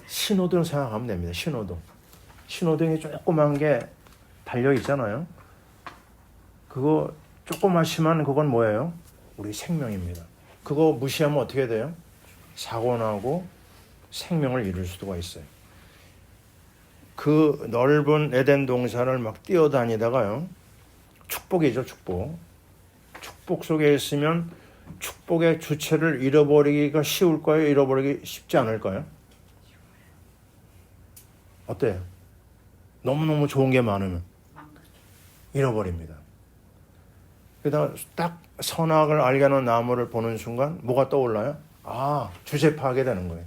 신호등 생각하면 됩니다. 신호등. 신호등이 조그만 게 달려 있잖아요. 그거 조그맣지만 그건 뭐예요? 우리 생명입니다. 그거 무시하면 어떻게 돼요? 사고 나고 생명을 잃을 수가 있어요. 그 넓은 에덴 동산을 막 뛰어다니다가요. 축복이죠, 축복. 축복 속에 있으면 축복의 주체를 잃어버리기가 쉬울까요? 잃어버리기 쉽지 않을까요? 어때요? 너무너무 좋은 게 많으면 잃어버립니다. 그러다가 딱 선악을 알게 하는 나무를 보는 순간 뭐가 떠올라요? 아, 주제 파악이 되는 거예요.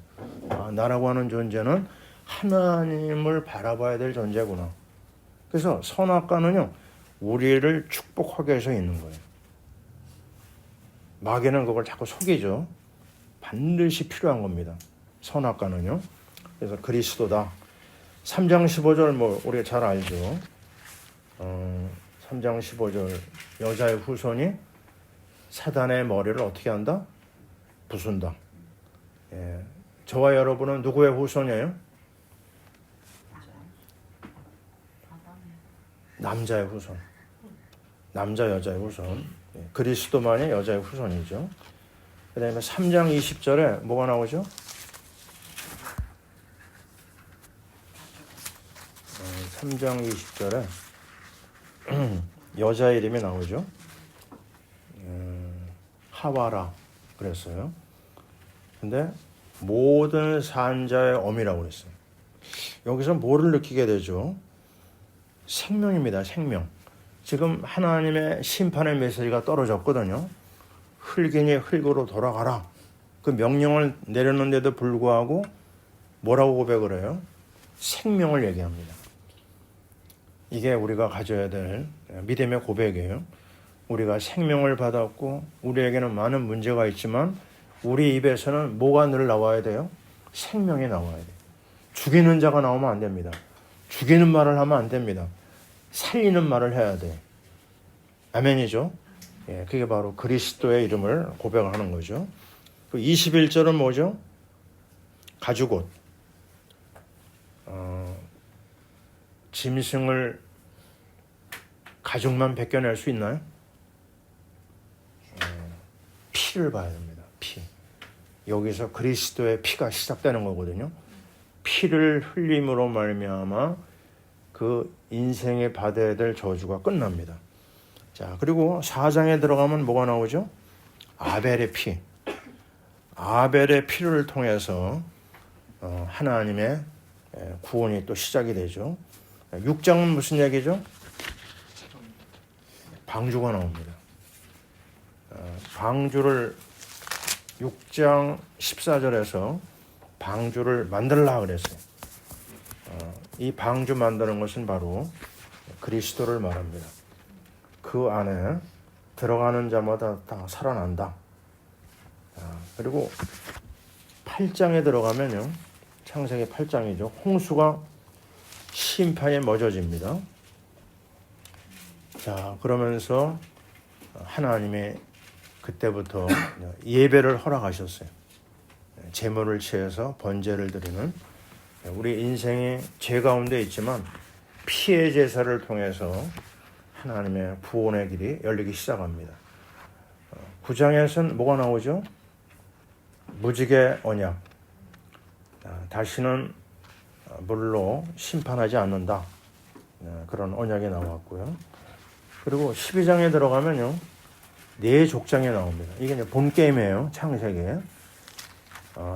아, 나라고 하는 존재는 하나님을 바라봐야 될 존재구나. 그래서 선악과는요, 우리를 축복하기 위해서 있는 거예요. 마귀는 그걸 자꾸 속이죠. 반드시 필요한 겁니다. 선악과는요. 그래서 그리스도다. 3장 15절 뭐 우리가 잘 알죠. 3장 15절 여자의 후손이 사단의 머리를 어떻게 한다? 부순다. 예. 저와 여러분은 누구의 후손이에요? 남자의 후손. 남자 여자의 후손. 예. 그리스도만이 여자의 후손이죠. 그 다음에 3장 20절에 뭐가 나오죠? 3장 20절에 여자 이름이 나오죠. 하와라 그랬어요. 근데 모든 산자의 어미라고 그랬어요. 여기서 뭐를 느끼게 되죠? 생명입니다. 생명. 지금 하나님의 심판의 메시지가 떨어졌거든요. 흙이니 흙으로 돌아가라. 그 명령을 내렸는데도 불구하고 뭐라고 고백을 해요? 생명을 얘기합니다. 이게 우리가 가져야 될 믿음의 고백이에요. 우리가 생명을 받았고 우리에게는 많은 문제가 있지만 우리 입에서는 뭐가 늘 나와야 돼요? 생명이 나와야 돼요. 죽이는 자가 나오면 안 됩니다. 죽이는 말을 하면 안 됩니다. 살리는 말을 해야 돼. 아멘이죠? 예, 그게 바로 그리스도의 이름을 고백하는 거죠. 그 21절은 뭐죠? 가죽옷. 짐승을 가죽만 벗겨낼 수 있나요? 피를 봐야 됩니다. 피. 여기서 그리스도의 피가 시작되는 거거든요. 피를 흘림으로 말미암아 그 인생에 받아야 될 저주가 끝납니다. 자, 그리고 4장에 들어가면 뭐가 나오죠? 아벨의 피. 아벨의 피를 통해서 하나님의 구원이 또 시작이 되죠. 6장은 무슨 얘기죠? 방주가 나옵니다. 방주를 6장 14절에서 방주를 만들라 그랬어요. 이 방주 만드는 것은 바로 그리스도를 말합니다. 그 안에 들어가는 자마다 다 살아난다. 그리고 8장에 들어가면요. 창세기 8장이죠. 홍수가 심판에 멎어집니다. 자, 그러면서 하나님의 그때부터 예배를 허락하셨어요. 제물을 취해서 번제를 드리는, 우리 인생이 죄 가운데 있지만 피의 제사를 통해서 하나님의 구원의 길이 열리기 시작합니다. 9장에서는 뭐가 나오죠? 무지개 언약. 다시는 물로 심판하지 않는다. 그런 언약이 나왔고요. 그리고 12장에 들어가면요, 네 족장이 나옵니다. 이게 이제 본 게임이에요. 창세기.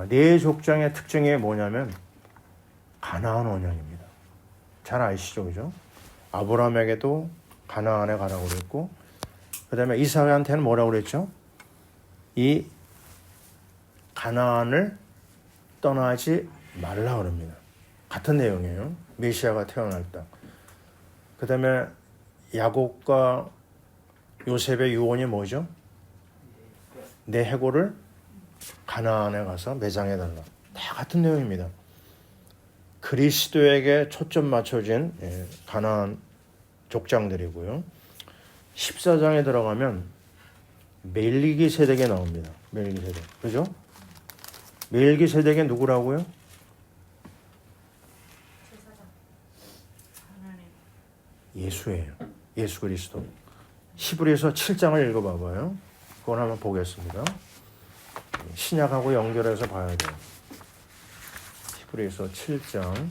네 족장의 특징이 뭐냐면 가나안 언약입니다. 잘 아시죠, 그죠? 아브라함에게도 가나안에 가라고 그랬고, 그 다음에 이삭한테는 뭐라고 그랬죠? 이 가나안을 떠나지 말라 그럽니다. 같은 내용이에요. 메시아가 태어날 땅. 그 다음에 야곱과 요셉의 유언이 뭐죠? 내 해골을 가나안에 가서 매장해달라. 다 같은 내용입니다. 그리스도에게 초점 맞춰진 가나안 족장들이고요. 14장에 들어가면 멜기세덱이 나옵니다. 멜기세덱. 그죠? 멜기세덱이 누구라고요? 하나님. 예수예요. 예수 그리스도. 히브리서 7장을 읽어봐봐요. 그걸 한번 보겠습니다. 신약하고 연결해서 봐야 돼요. 히브리서 7장.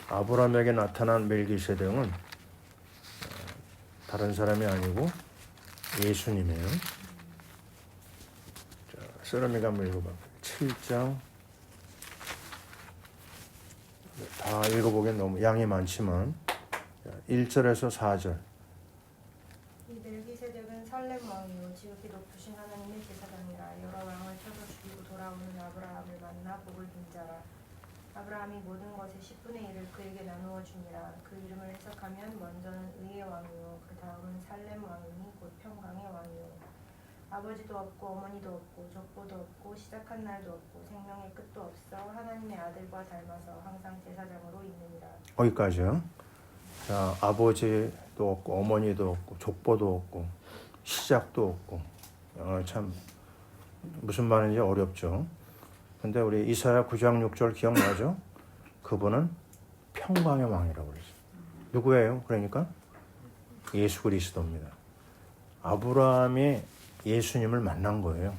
아브라함에게 나타난 멜기세덱은 다른 사람이 아니고 예수님이에요. 자, 쓰러미가 한번 읽어봐. 7장. 다 읽어보기엔 너무 양이 많지만 1절에서 4절. 이 멜기세덱은 살렘 왕이요 지극히 높으신 하나님의 제사장이라. 여러 왕을 쳐서 죽이고 돌아오는 아브라함을 만나 복을 빈 자라. 아브라함이 모든 것의 10분의 1을 그에게 나누어 주니라. 그 이름을 해석하면 먼저는 의의 왕이요 그 다음은 살렘 왕이니 곧 평강의 왕이요. 아버지도 없고 어머니도 없고 족보도 없고 시작한 날도 없고 생명의 끝도 없어 하나님의 아들과 닮아서 항상 제사장으로 있느니라. 거기까지요. 자, 아버지도 없고 어머니도 없고 족보도 없고 시작도 없고, 참 무슨 말인지 어렵죠. 근데 우리 이사야 9장 6절 기억나죠? 그분은 평강의 왕이라고 그랬어요. 누구예요? 그러니까 예수 그리스도입니다. 아브라함이 예수님을 만난 거예요.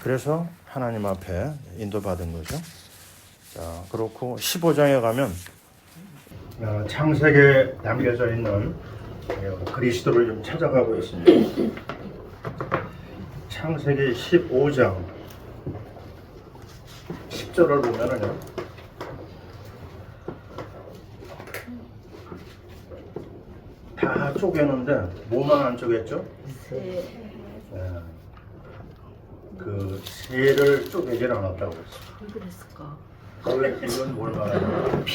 그래서 하나님 앞에 인도받은 거죠. 자, 그렇고 15장에 가면 창세기에 남겨져 있는 그리스도를 좀 찾아가고 있습니다. 창세기 15장 10절을 보면은요, 다 쪼개는데 뭐만 안 쪼갰죠? 그 새를 쪼개질 않았다고 그랬어요. 왜 그랬을까? 이건 뭘 말하냐면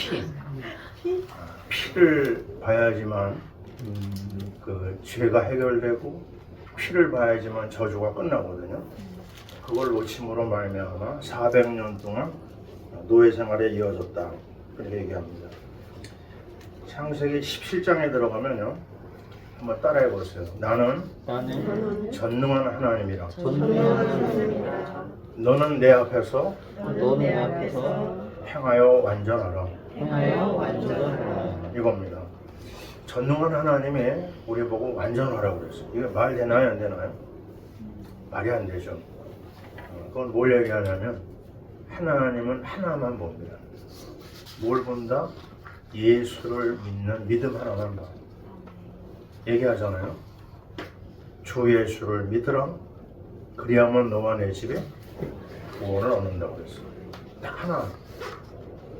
피를 봐야지만 그 죄가 해결되고 피를 봐야지만 저주가 끝나거든요. 그걸 놓침으로 말미암아 400년 동안 노예 생활에 이어졌다, 그렇게 얘기합니다. 창세기 17장에 들어가면요, 한번 따라해 보세요. 나는 전능한 하나님이라. 너는 내 앞에서 행하여 완전하라. 이겁니다. 전능한 하나님이 우리 보고 완전하라고 그랬어요. 이게 말 되나요, 안 되나요? 말이 안 되죠. 그건 뭘 얘기하냐면 하나님은 하나만 봅니다. 뭘 본다? 예수를 믿는 믿음 하나만 봐. 얘기하잖아요. 주 예수를 믿으라. 그리하면 너와 내 집에 구원을 얻는다고 그랬어요. 딱 하나.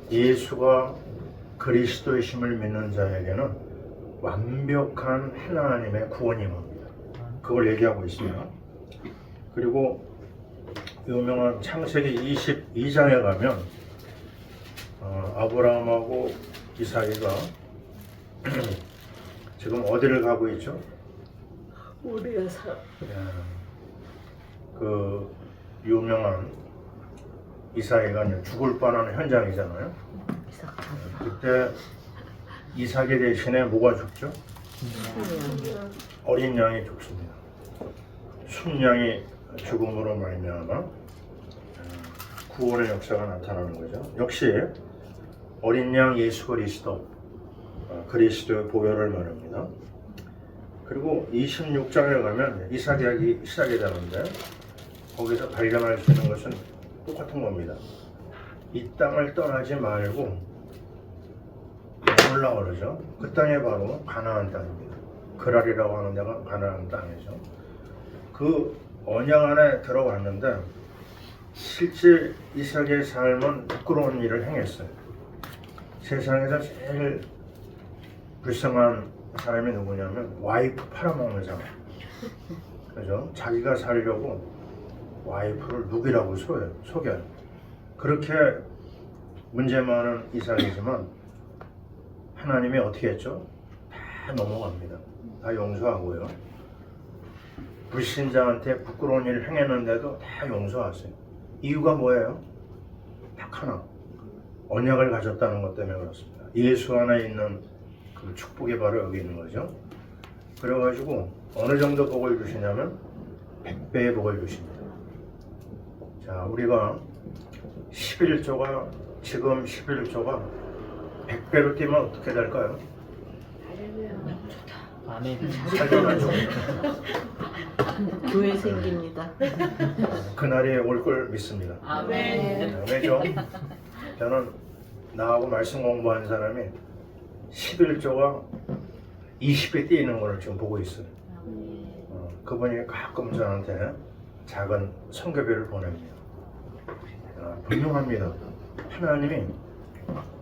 예수가 그리스도이심을 믿는 자에게는 완벽한 하나님의 구원이 임합니다. 그걸 얘기하고 있습니다. 그리고 유명한 창세기 22장에 가면 아브라함하고 이삭이가 지금 어디를 가고 있죠? 우리에서 그 유명한 이삭이가 이제 죽을 뻔한 현장이잖아요. 그때 이삭의 대신에 뭐가 죽죠? 어린 양이 죽습니다. 순양이 죽음으로 말미암아 구원의 역사가 나타나는 거죠. 역시 어린 양 예수 그리스도, 그리스도의 보혈을 말합니다. 그리고 26장에 가면 이삭이 시작이 되는데 거기서 발견할 수 있는 것은 똑같은 겁니다. 이 땅을 떠나지 말고 머물라 그러죠. 그 땅이 바로 가나안 땅입니다. 그랄이라고 하는 데가 가나안 땅이죠. 그 언약 안에 들어왔는데 실제 이삭의 삶은 부끄러운 일을 행했어요. 세상에서 제일 불쌍한 사람이 누구냐면 와이프 팔아먹는 사람. 그죠? 자기가 살려고 와이프를 누기라고 속여요. 그렇게 문제 많은 이삭이지만 하나님이 어떻게 했죠? 다 넘어갑니다. 다 용서하고요. 불신자한테 부끄러운 일을 행했는데도 다 용서하세요. 이유가 뭐예요? 딱 하나. 언약을 가졌다는 것 때문에 그렇습니다. 예수 안에 있는 그 축복이 바로 여기 있는 거죠. 그래가지고 어느 정도 복을 주시냐면 100배의 복을 주십니다. 자, 우리가 11조가 지금 11조가 100배로 뛰면 어떻게 될까요? 아멘. 살려나죠. 교회 생깁니다. 그날이 올 걸 믿습니다. 아멘. 왜죠? 저는 나하고 말씀 공부한 사람이 11조가 20배 뛰는 걸 지금 보고 있어요. 그분이 가끔 저한테 작은 선교비를 보냅니다. 분명합니다.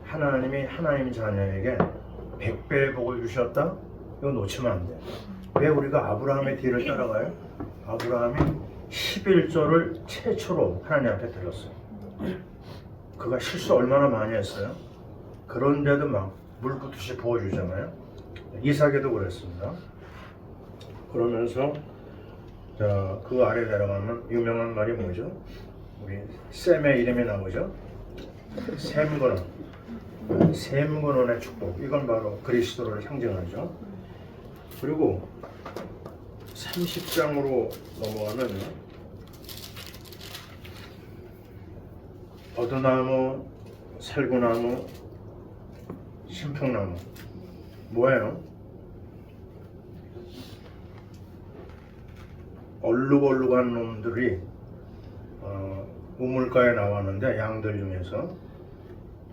하나님이 하나님 자녀에게 100배의 복을 주셨다? 이거 놓치면 안 돼. 왜 우리가 아브라함의 뒤를 따라가요? 아브라함이 11조를 최초로 하나님 앞에 드렸어요. 그가 실수 얼마나 많이 했어요? 그런데도 막 물붓듯이 부어주잖아요. 이삭에도 그랬습니다. 그러면서 자, 그 아래 내려가면 유명한 말이 뭐죠? 우리 셈의 이름이 나오죠? 셈근원의 축복. 이건 바로 그리스도를 상징하죠. 그리고 30장으로 넘어가면 버드나무, 살구나무, 신풍나무. 뭐예요? 얼룩얼룩한 놈들이 우물가에 나왔는데 양들 중에서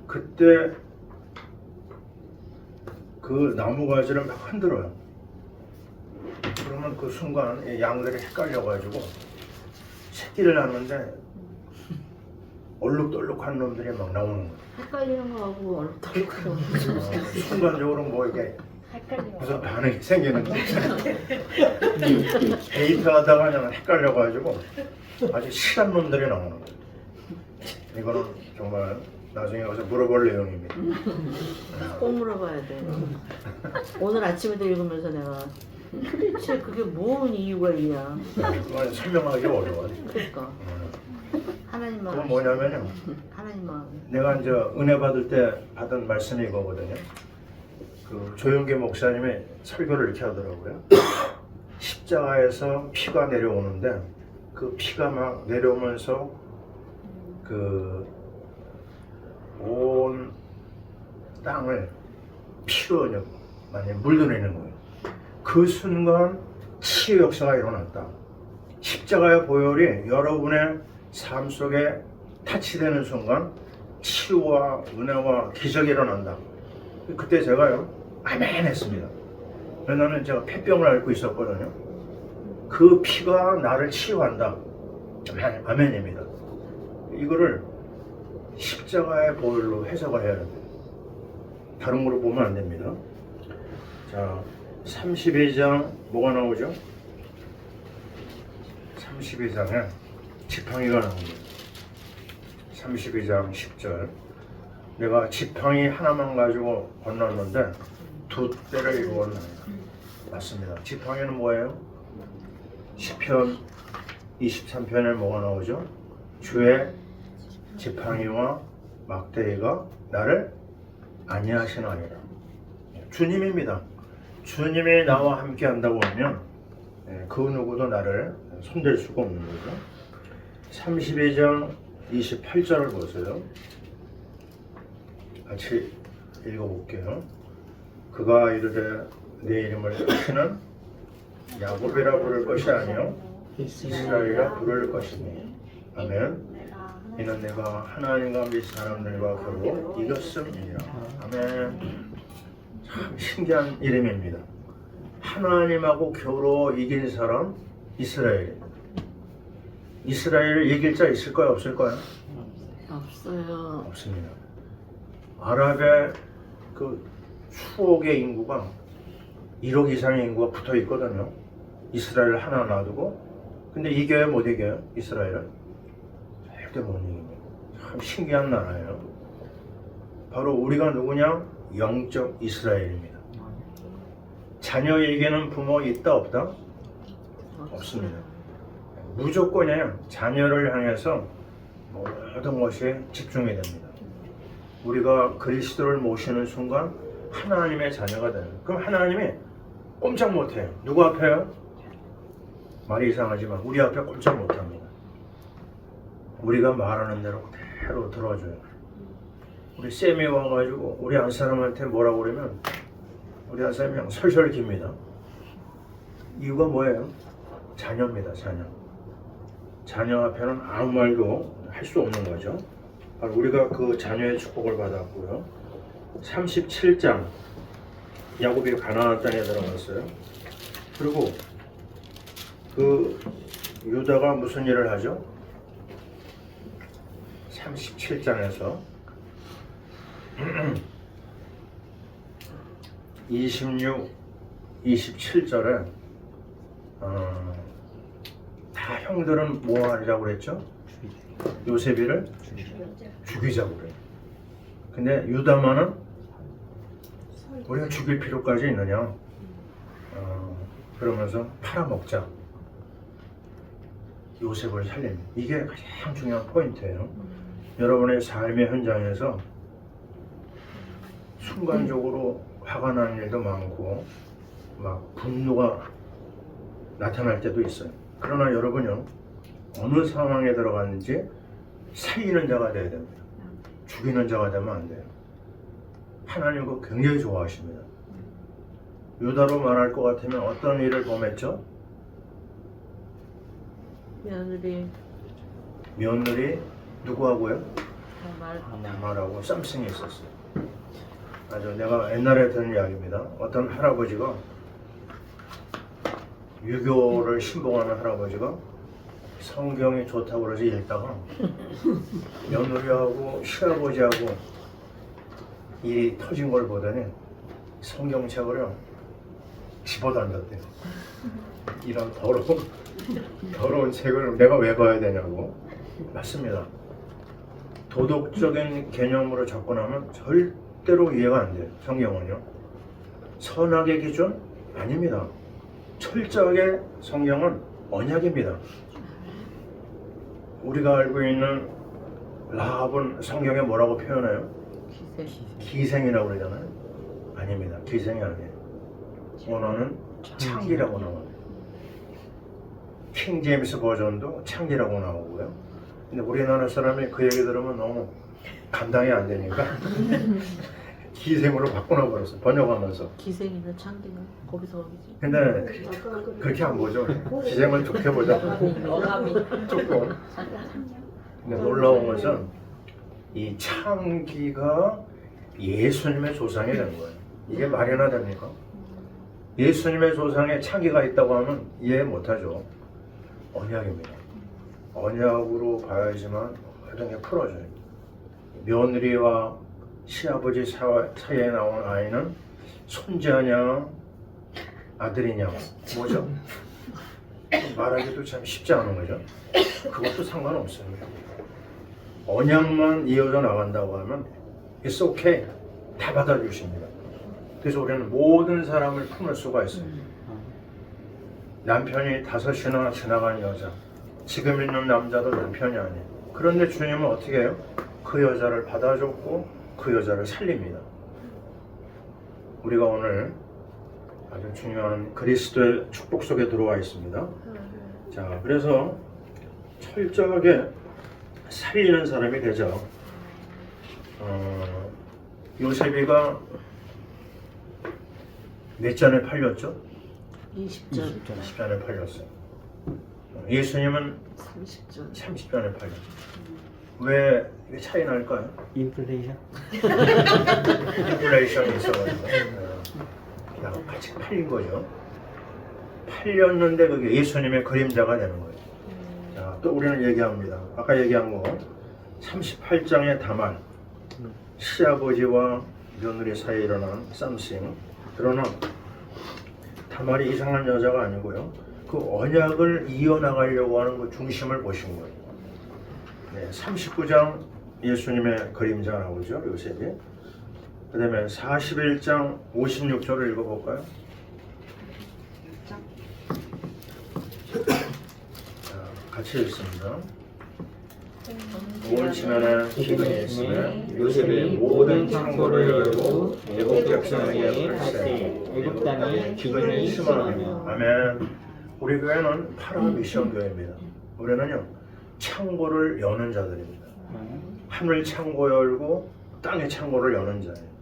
그때 그 나무가지를 막 흔들어요. 그러면 그 순간 이 양들이 헷갈려가지고 새끼를 낳는데 얼룩덜룩한 놈들이 막 나오는 거예요. 헷갈리는 거하고 얼룩덜룩한 거. 순간적으로 뭐 이게 무슨 반응이 생기는 거예요. 데이트하다가 그냥 헷갈려가지고 아주 실한 놈들이 나오는 거예요. 이거는 정말 나중에 가서 물어볼 내용입니다. 꼭 물어봐야 돼. 오늘 아침에도 읽으면서 내가 도대체 그게 뭔 이유가 있냐. 그건 설명하기 어려워요. 그러니까 하나님만 그건 뭐냐면요. 하나님만 내가 이제 은혜 받을 때 받은 말씀이 이거거든요. 그 조영계 목사님이 설교를 이렇게 하더라고요. 십자가에서 피가 내려오는데 그 피가 막 내려오면서 그 온 땅을 피로 많이 물들이는 거예요. 그 순간 치유 역사가 일어났다. 십자가의 보혈이 여러분의 삶 속에 타치되는 순간 치유와 은혜와 기적이 일어난다. 그때 제가요 아멘 했습니다. 나는 제가 폐병을 앓고 있었거든요. 그 피가 나를 치유한다. 아멘입니다. 이거를 십자가의 보혈로 해석을 해야 돼요. 다른 거로 보면 안 됩니다. 자, 32장 뭐가 나오죠? 32장에 지팡이가 나옵니다. 32장 10절. 내가 지팡이 하나만 가지고 건넜는데 두 때를 이루었나이다. 맞습니다. 지팡이는 뭐예요? 시편 23편에 뭐가 나오죠? 주의 지팡이와 막대기가 나를 안위하시나이다. 주님입니다. 주님이 나와 함께 한다고 하면 그 누구도 나를 손댈 수가 없는 거죠. 32장 28절을 보세요. 같이 읽어볼게요. 그가 이르되 내 이름을 다시는 야곱이라 부를 것이 아니요 이스라엘이라 부를 것이니 아멘. 이는 내가 하나님과 및 사람들과 겨루 이겼음이니라. 아멘. 참 신기한 이름입니다. 하나님하고 겨루 이긴 사람 이스라엘입니다. 이스라엘을 이길 자 있을까요? 없을까요? 없어요. 없습니다. 아랍의 그 수억의 인구가 1억 이상의 인구가 붙어 있거든요. 이스라엘을 하나 놔두고. 근데 이겨요? 못 이겨요? 이스라엘을? 절대 못 이깁니다. 참 신기한 나라예요. 바로 우리가 누구냐? 영적 이스라엘입니다. 자녀에게는 부모 있다 없다? 없습니다. 무조건이에요. 자녀를 향해서 모든 것이 집중이 됩니다. 우리가 그리스도를 모시는 순간 하나님의 자녀가 돼요. 그럼 하나님이 꼼짝 못해요. 누구 앞에요? 말이 이상하지만 우리 앞에 꼼짝 못합니다. 우리가 말하는 대로 그대로 들어줘요. 우리 쌤이 와가지고 우리 한 사람한테 뭐라고 그러면 우리 한 사람이 그냥 설설 깁니다. 이유가 뭐예요? 자녀입니다. 자녀. 자녀 앞에는 아무 말도 할 수 없는 거죠. 바로 우리가 그 자녀의 축복을 받았고요. 37장 야곱이 가나안 땅에 들어갔어요. 그리고 그 유다가 무슨 일을 하죠? 37장에서 26, 27절에 다 형들은 뭐 하리라고 그랬죠? 요셉이를 죽이자고 그래요. 근데 유다만은 우리가 죽일 필요까지 있느냐? 그러면서 팔아먹자. 요셉을 살립니다. 이게 가장 중요한 포인트예요. 여러분의 삶의 현장에서 순간적으로 화가 나는 일도 많고 막 분노가 나타날 때도 있어요. 그러나 여러분요, 어느 상황에 들어갔는지 살리는 자가 돼야 됩니다. 죽이는 자가 되면 안 돼요. 하나님 그거 굉장히 좋아하십니다. 유다로 말할 것 같으면 어떤 일을 범했죠? 며느리 누구하고요? 다말하고 쌈승이 있었어요. 아주 내가 옛날에 들은 이야기입니다. 어떤 할아버지가 유교를 신봉하는 할아버지가 성경이 좋다고 그러지 읽다가 며느리하고 시아버지하고 일이 터진 걸 보더니 성경책을요 집어던졌대요. 이런 더러운 책을 내가 왜 봐야 되냐고. 맞습니다. 도덕적인 개념으로 접근하면 절대로 이해가 안 돼요. 성경은요. 선악의 기준? 아닙니다. 철저하게 성경은 언약입니다. 우리가 알고 있는 라합은 성경에 뭐라고 표현해요? 기생이라고 그러잖아요. 아닙니다. 기생이 아니에요. 원어는 창기라고 나와요. 킹 제임스 버전도 창기라고 나오고요. 근데 우리나라 사람이 그 얘기 들으면 너무 감당이 안 되니까 기생으로 바꾸나 버렸어. 번역하면서. 기생이나 창기나 거기서 거기지. 근데 그렇게 안 보죠. 기생을 좋게 보자. 조금. 근데 놀라운 것은 이 창기가 예수님의 조상이 된 거예요. 이게 말이나 됩니까? 예수님의 조상에 창기가 있다고 하면 이해 못하죠. 언약입니다. 언약으로 봐야지만 모든 게 풀어져요. 며느리와 시아버지 사이에 나온 아이는 손자냐 아들이냐 뭐죠? 말하기도 참 쉽지 않은 거죠. 그것도 상관없습니다. 언약만 이어져 나간다고 하면 It's okay. 다 받아주십니다. 그래서 우리는 모든 사람을 품을 수가 있어요. 남편이 5이나 지나간 여자, 지금 있는 남자도 남편이 아니에요. 그런데 주님은 어떻게 해요? 그 여자를 받아줬고 그 여자를 살립니다. 우리가 오늘 아주 중요한 그리스도의 축복 속에 들어와 있습니다. 자, 그래서 철저하게 살리는 사람이 되죠. 요셉이가 몇 잔에 팔렸죠? 20전, 20잔에 팔렸어요. 예수님은 30전. 30잔에 팔렸죠. 왜 이게 차이 날까요? 인플레이션? 인플레이션이 있어가지고 그냥 같이 팔린 거죠. 팔렸는데 그게 예수님의 그림자가 되는 거예요. 자, 또 우리는 얘기합니다. 아까 얘기한 거 38장의 다말, 시아버지와 며느리 사이에 일어난 쌈싱. 그러나 다말이 이상한 여자가 아니고요, 그 언약을 이어나가려고 하는 그 중심을 보신 거예요. 네, 39장 예수님의 그림자 나오죠, 요셉이. 그 다음에 41장 56절을 읽어볼까요? 자, 같이 읽습니다. 5월 지면에 기근이 있으며 요셉이 모든 창고를 열고 애굽 백성에게 팔세. 애굽 땅에 기근이 심하며. 아멘. 우리 교회는 파라 미션 교회입니다. 우리는요, 창고를 여는 자들입니다. 하늘 창고 열고 땅의 창고를 여는 자예요.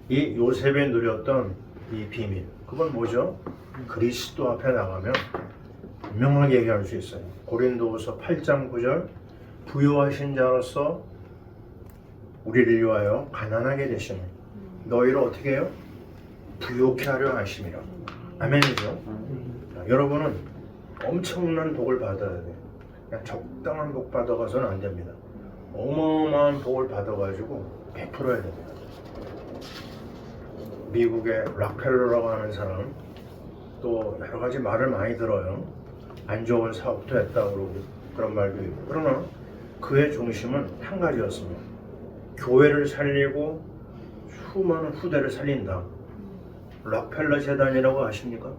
이 요셉이 누렸던 이 비밀, 그건 뭐죠? 그리스도 앞에 나가면 분명하게 얘기할 수 있어요. 고린도후서 8장 9절, 부유하신 자로서 우리를 위하여 가난하게 되시는 너희를 어떻게 해요? 부유케 하려 하심이라. 아멘이죠? 자, 여러분은 엄청난 복을 받아야 돼요. 그냥 적당한 복 받아가서는 안 됩니다. 어마어마한 복을 받아가지고 베풀어야 됩니다. 미국의 락펠러라고 하는 사람, 또 여러 가지 말을 많이 들어요. 안 좋은 사업도 했다고 그러고 그런 말도 있고. 그러나 그의 중심은 한 가지였습니다. 교회를 살리고 수많은 후대를 살린다. 락펠러 재단이라고 아십니까?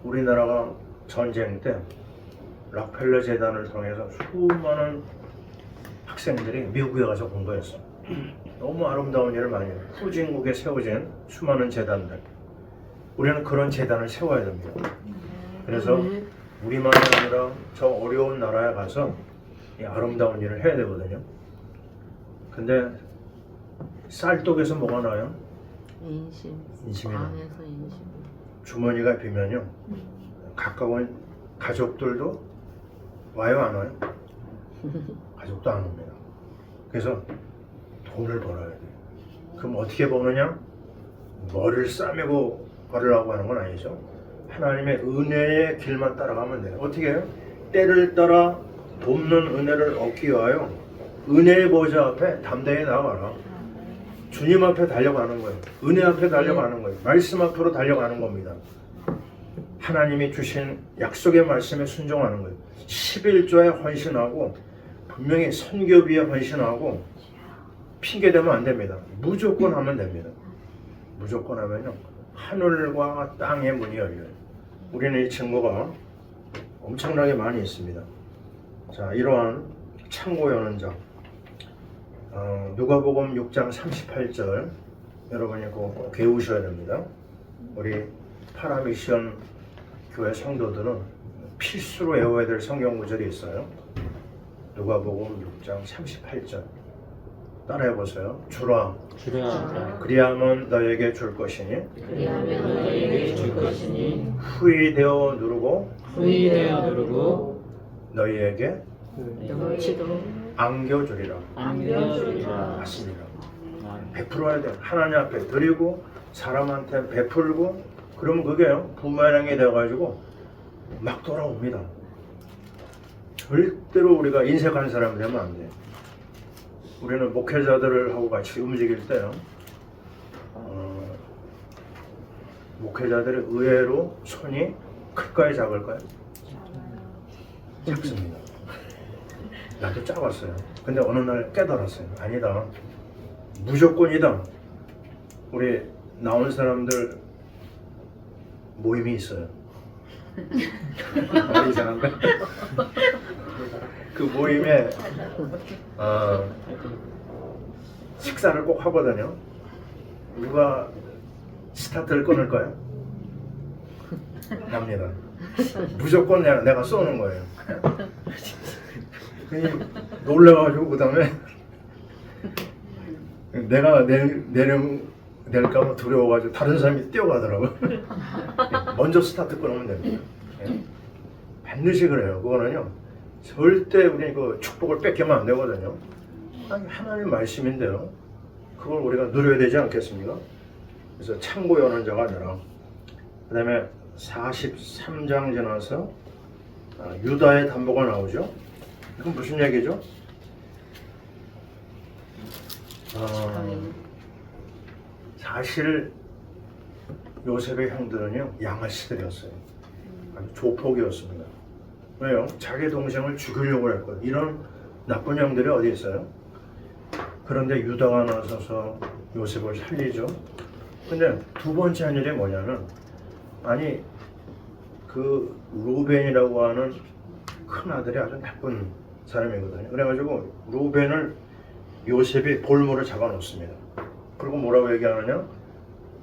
우리나라가 전쟁 때 락펠러 재단을 통해서 수많은 학생들이 미국에 가서 공부했어요. 너무 아름다운 일을 많이 해요. 후진국에 세워진 수많은 재단들. 우리는 그런 재단을 세워야 됩니다. 그래서 우리만이 아니라 저 어려운 나라에 가서 이 아름다운 일을 해야 되거든요. 근데 쌀떡에서 뭐가 나요? 인심. 인심이 나요. 광에서 인심. 주머니가 비면요, 가까운 가족들도 와요, 안 와요? 가족도 안 옵니다. 그래서 돈을 벌어야 돼요. 그럼 어떻게 버느냐? 머리를 싸매고 벌으려고 하는 건 아니죠. 하나님의 은혜의 길만 따라가면 돼요. 어떻게 해요? 때를 따라 돕는 은혜를 얻기 위하여 은혜의 보좌 앞에 담대히 나가라. 주님 앞에 달려가는 거예요. 은혜 앞에 달려가는 거예요. 말씀 앞으로 달려가는 겁니다. 하나님이 주신 약속의 말씀에 순종하는 거예요. 11조에 헌신하고 분명히 선교비에 헌신하고 핑계대면 안 됩니다. 무조건 하면 됩니다. 무조건 하면요, 하늘과 땅의 문이 열려요. 우리는 이 증거가 엄청나게 많이 있습니다. 자, 이러한 창고 여는 자, 누가복음 6장 38절 여러분이 꼭 외우셔야 됩니다. 우리 파라미션 교회 성도들은 필수로 외워야 될 성경 구절이 있어요. 누가복음 6장 38절 따라해 보세요. 주라, 그리하면 너에게 줄 것이니 후히 되어 누르고 너희에게 넘치도록 안겨주리라. 맞습니다. 베풀어야 돼요. 하나님 앞에 드리고 사람한테 베풀고, 그러면 그게요, 부메랑이 되어가지고 막 돌아옵니다. 절대로 우리가 인색한 사람이 되면 안 돼요. 우리는 목회자들하고 같이 움직일 때요, 목회자들의 의외로 손이 클까요, 작을까요? 작습니다. 나도 작았어요. 근데 어느 날 깨달았어요. 아니다, 무조건이다. 우리 나온 사람들 모임이 있어요. 이상한가? 그 모임에 식사를 꼭 하거든요. 누가 스타트를 끊을 거예요? 납니다. 무조건 내가 쏘는 거예요. 그냥 놀라가지고 그 다음에 내가 내릴까봐 두려워가지고 다른 사람이 뛰어가더라고. 먼저 스타트 끊으면 됩니다. 반드시 그래요. 그거는요, 절대 우리 그 축복을 뺏기면 안 되거든요. 아니, 하나님 말씀인데요. 그걸 우리가 누려야 되지 않겠습니까? 그래서 창고 여는 자가 되라. 그 다음에 43장 지나서 유다의 담보가 나오죠. 이건 무슨 얘기죠? 사실 요셉의 형들은요, 양아치들이었어요. 아주 조폭이었습니다. 왜요? 자기 동생을 죽이려고 했거든요. 이런 나쁜 형들이 어디 있어요? 그런데 유다가 나서서 요셉을 살리죠. 근데 두 번째 한 일이 뭐냐면, 아니 그 루벤이라고 하는 큰 아들이 아주 나쁜 사람이거든요. 그래가지고 루벤을 요셉이 볼모를 잡아놓습니다. 그리고 뭐라고 얘기하느냐?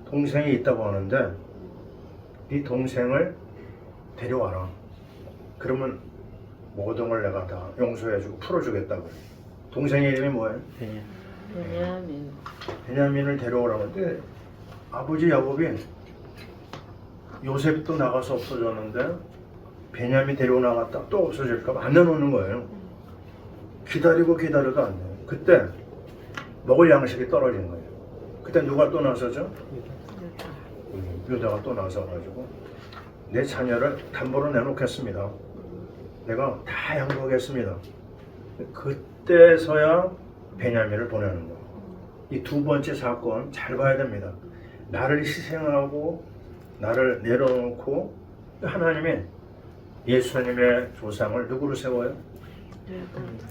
동생이 있다고 하는데 네 동생을 데려와라. 그러면 모든 걸 내가 다 용서해주고 풀어주겠다고. 동생 이름이 뭐예요? 베냐민. 베냐민을 데려오라고 하는데 아버지 야곱이 요셉이 또 나가서 없어졌는데 베냐민 데리고 나갔다 또 없어질까 봐 안 내놓는 거예요. 기다려도 안 돼요. 그때 먹을 양식이 떨어진 거예요. 그때 누가 또 나서죠? 유다가 또 나서가지고 내 자녀를 담보로 내놓겠습니다. 내가 다 양보하겠습니다. 그때서야 베냐민을 보내는 거예요. 이 두 번째 사건 잘 봐야 됩니다. 나를 희생하고 나를 내려놓고 하나님이 예수님의 조상을 누구로 세워요?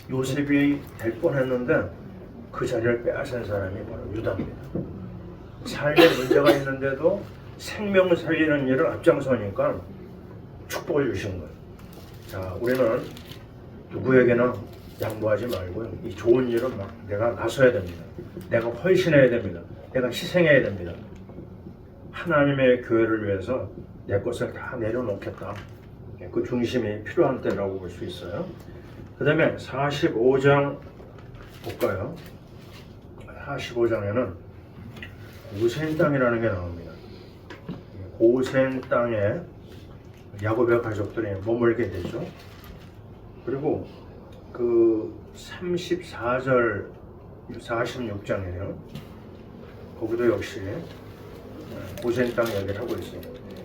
요셉이 될 뻔했는데 그 자리를 빼앗은 사람이 바로 유다입니다. 삶에 문제가 있는데도 생명을 살리는 일을 앞장서니까 축복을 주신 거예요. 자, 우리는 누구에게나 양보하지 말고요. 이 좋은 일은 막 내가 나서야 됩니다. 내가 헌신해야 됩니다. 내가 희생해야 됩니다. 하나님의 교회를 위해서 내 것을 다 내려놓겠다. 그 중심이 필요한 때라고 볼 수 있어요. 그 다음에 45장 볼까요? 45장에는 고센 땅이라는 게 나옵니다. 고센 땅에 야곱의 가족들이 머물게 되죠. 그리고 그 34절 46장이에요. 거기도 역시 고센 땅 얘기를 하고 있어요.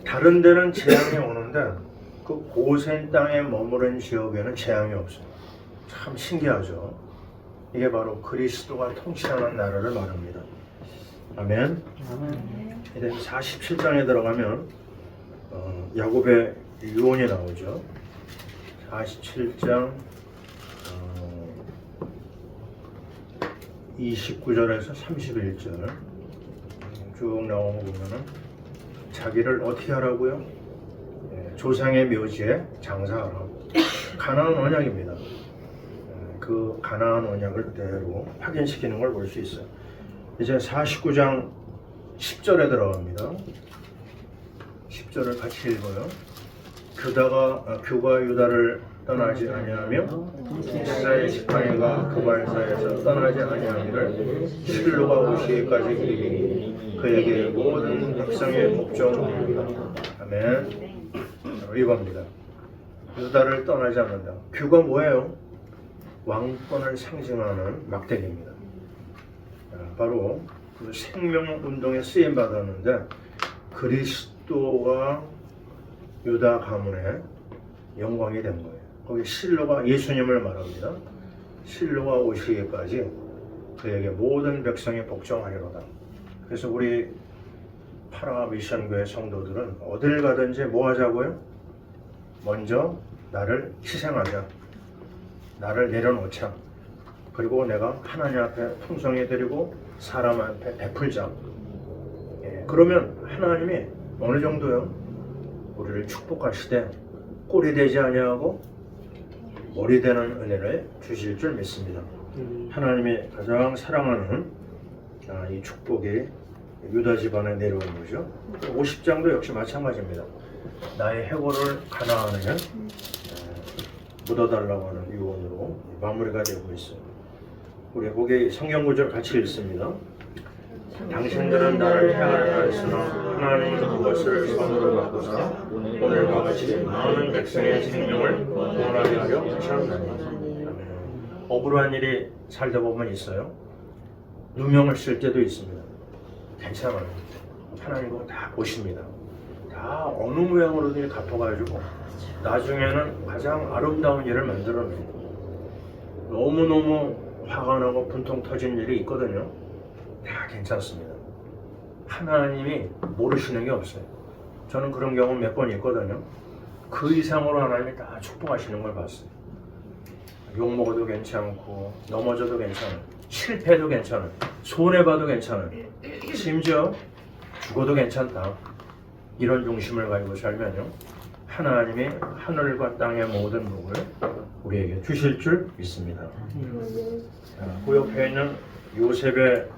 다른 데는 재앙이 오는데 그 고센 땅에 머무른 지역에는 재앙이 없어요. 참 신기하죠. 이게 바로 그리스도가 통치하는 나라를 말합니다. 아멘. 이제 47장에 들어가면 야곱의 유언이 나오죠. 47장 29절에서 31절 쭉 나오는 거 보면은 자기를 어떻게 하라고요? 조상의 묘지에 장사하라. 가나안 언약입니다. 그 가나안 언약을 그대로 확인시키는 걸 볼 수 있어요. 이제 49장 10절에 들어갑니다. 10절을 같이 읽어요. 규가 유다를 떠나지 아니하며 이스라엘 지팡이가 그 발사에서 떠나지 아니하기를 실로가 오시기까지 이르리니 그에게 모든 백성의 복종하리라. 아멘. 이겁니다. 유다를 떠나지 않는다. 규가 뭐예요? 왕권을 상징하는 막대기입니다. 바로 그 생명운동에 쓰임받았는데 그리스도가 유다 가문의 영광이 된 거예요. 거기 실로가 예수님을 말합니다. 실로가 오시기까지 그에게 모든 백성이 복종하리로다. 그래서 우리 파라 미션교회 성도들은 어딜 가든지 뭐 하자고요? 먼저 나를 희생하자. 나를 내려놓자. 그리고 내가 하나님 앞에 풍성히 드리고 사람 앞에 베풀자. 그러면 하나님이 어느 정도요? 우리를 축복하시되 꼴이 되지 아니하고 머리 되는 은혜를 주실 줄 믿습니다. 하나님이 가장 사랑하는 이 축복이 유다 집안에 내려온 거죠. 50장도 역시 마찬가지입니다. 나의 해골을 가나안에 묻어달라고 하는 유언으로 마무리가 되고 있어요. 우리 거기 성경 구절 같이 읽습니다. 당신들은 나를 향하라 하였으나 하나님은 그것을 선으로 바꾸사 오늘과 같이 많은 백성의 생명을 구원하게 하려 하셨나니. 억울한 일이 살다 보면 있어요. 누명을 쓸 때도 있습니다. 괜찮아요. 하나님 그거 다 보십니다. 다 어느 모양으로든 갚아가지고 나중에는 가장 아름다운 일을 만들어내고 너무너무 화가 나고 분통 터진 일이 있거든요. 다 괜찮습니다. 하나님이 모르시는 게 없어요. 저는 그런 경우 몇 번 있거든요. 그 이상으로 하나님이 다 축복하시는 걸 봤어요. 욕먹어도 괜찮고 넘어져도 괜찮아요. 실패도 괜찮아요. 손해봐도 괜찮아요. 심지어 죽어도 괜찮다. 이런 중심을 가지고 살면요, 하나님이 하늘과 땅의 모든 복을 우리에게 주실 줄 믿습니다. 그 옆에 있는 요셉의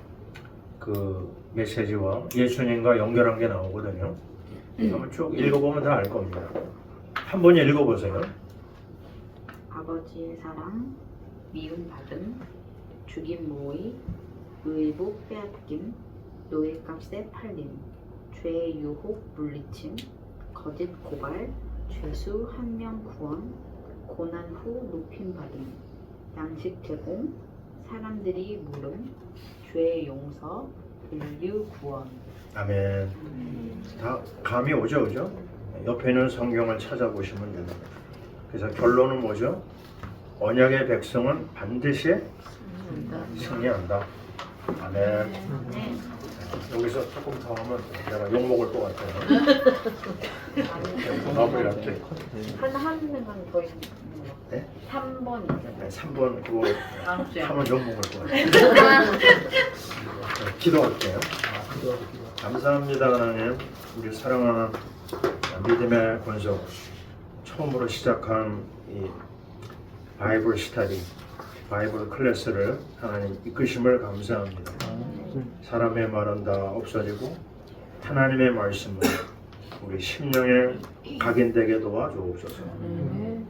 그 메시지와 예수님과 연결한 게 나오거든요. 한번 쭉 읽어보면 다 알 겁니다. 한 번 읽어보세요. 아버지의 사랑, 미움받음, 죽임 모의, 의복 빼앗김, 노예값에 팔림, 죄의 유혹 물리침, 거짓 고발, 죄수 한 명 구원, 고난 후 높임받음, 양식 제공, 사람들이 물음, 죄의 용서, 인류 구원. 아멘. 다 감이 오죠, 그죠? 옆에 있는 성경을 찾아보시면 됩니다. 그래서 결론은 뭐죠? 언약의 백성은 반드시 승리한다. 아멘. 여기서 조금 더 하면 내가 욕먹을 것 같아요. 마무리할게. 한 명만 더 있는 거. 네? 3번 있잖아요. 네, 3번 그거 다음 주에. 하면 욕먹을 것 같아요. 네, 기도할게요. 감사합니다 하나님. 우리 사랑하는 믿음의 권속 처음으로 시작한 이 바이블 스터디, 바이블 클래스를 하나님 이끄심을 감사합니다. 사람의 말은 다 없어지고 하나님의 말씀은 우리 심령에 각인되게 도와주옵소서.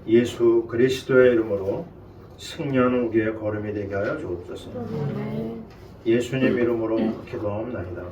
예수 그리스도의 이름으로 승리하는 우리의 걸음이 되게 하여 주옵소서. 예수님 이름으로 기도하옵나이다.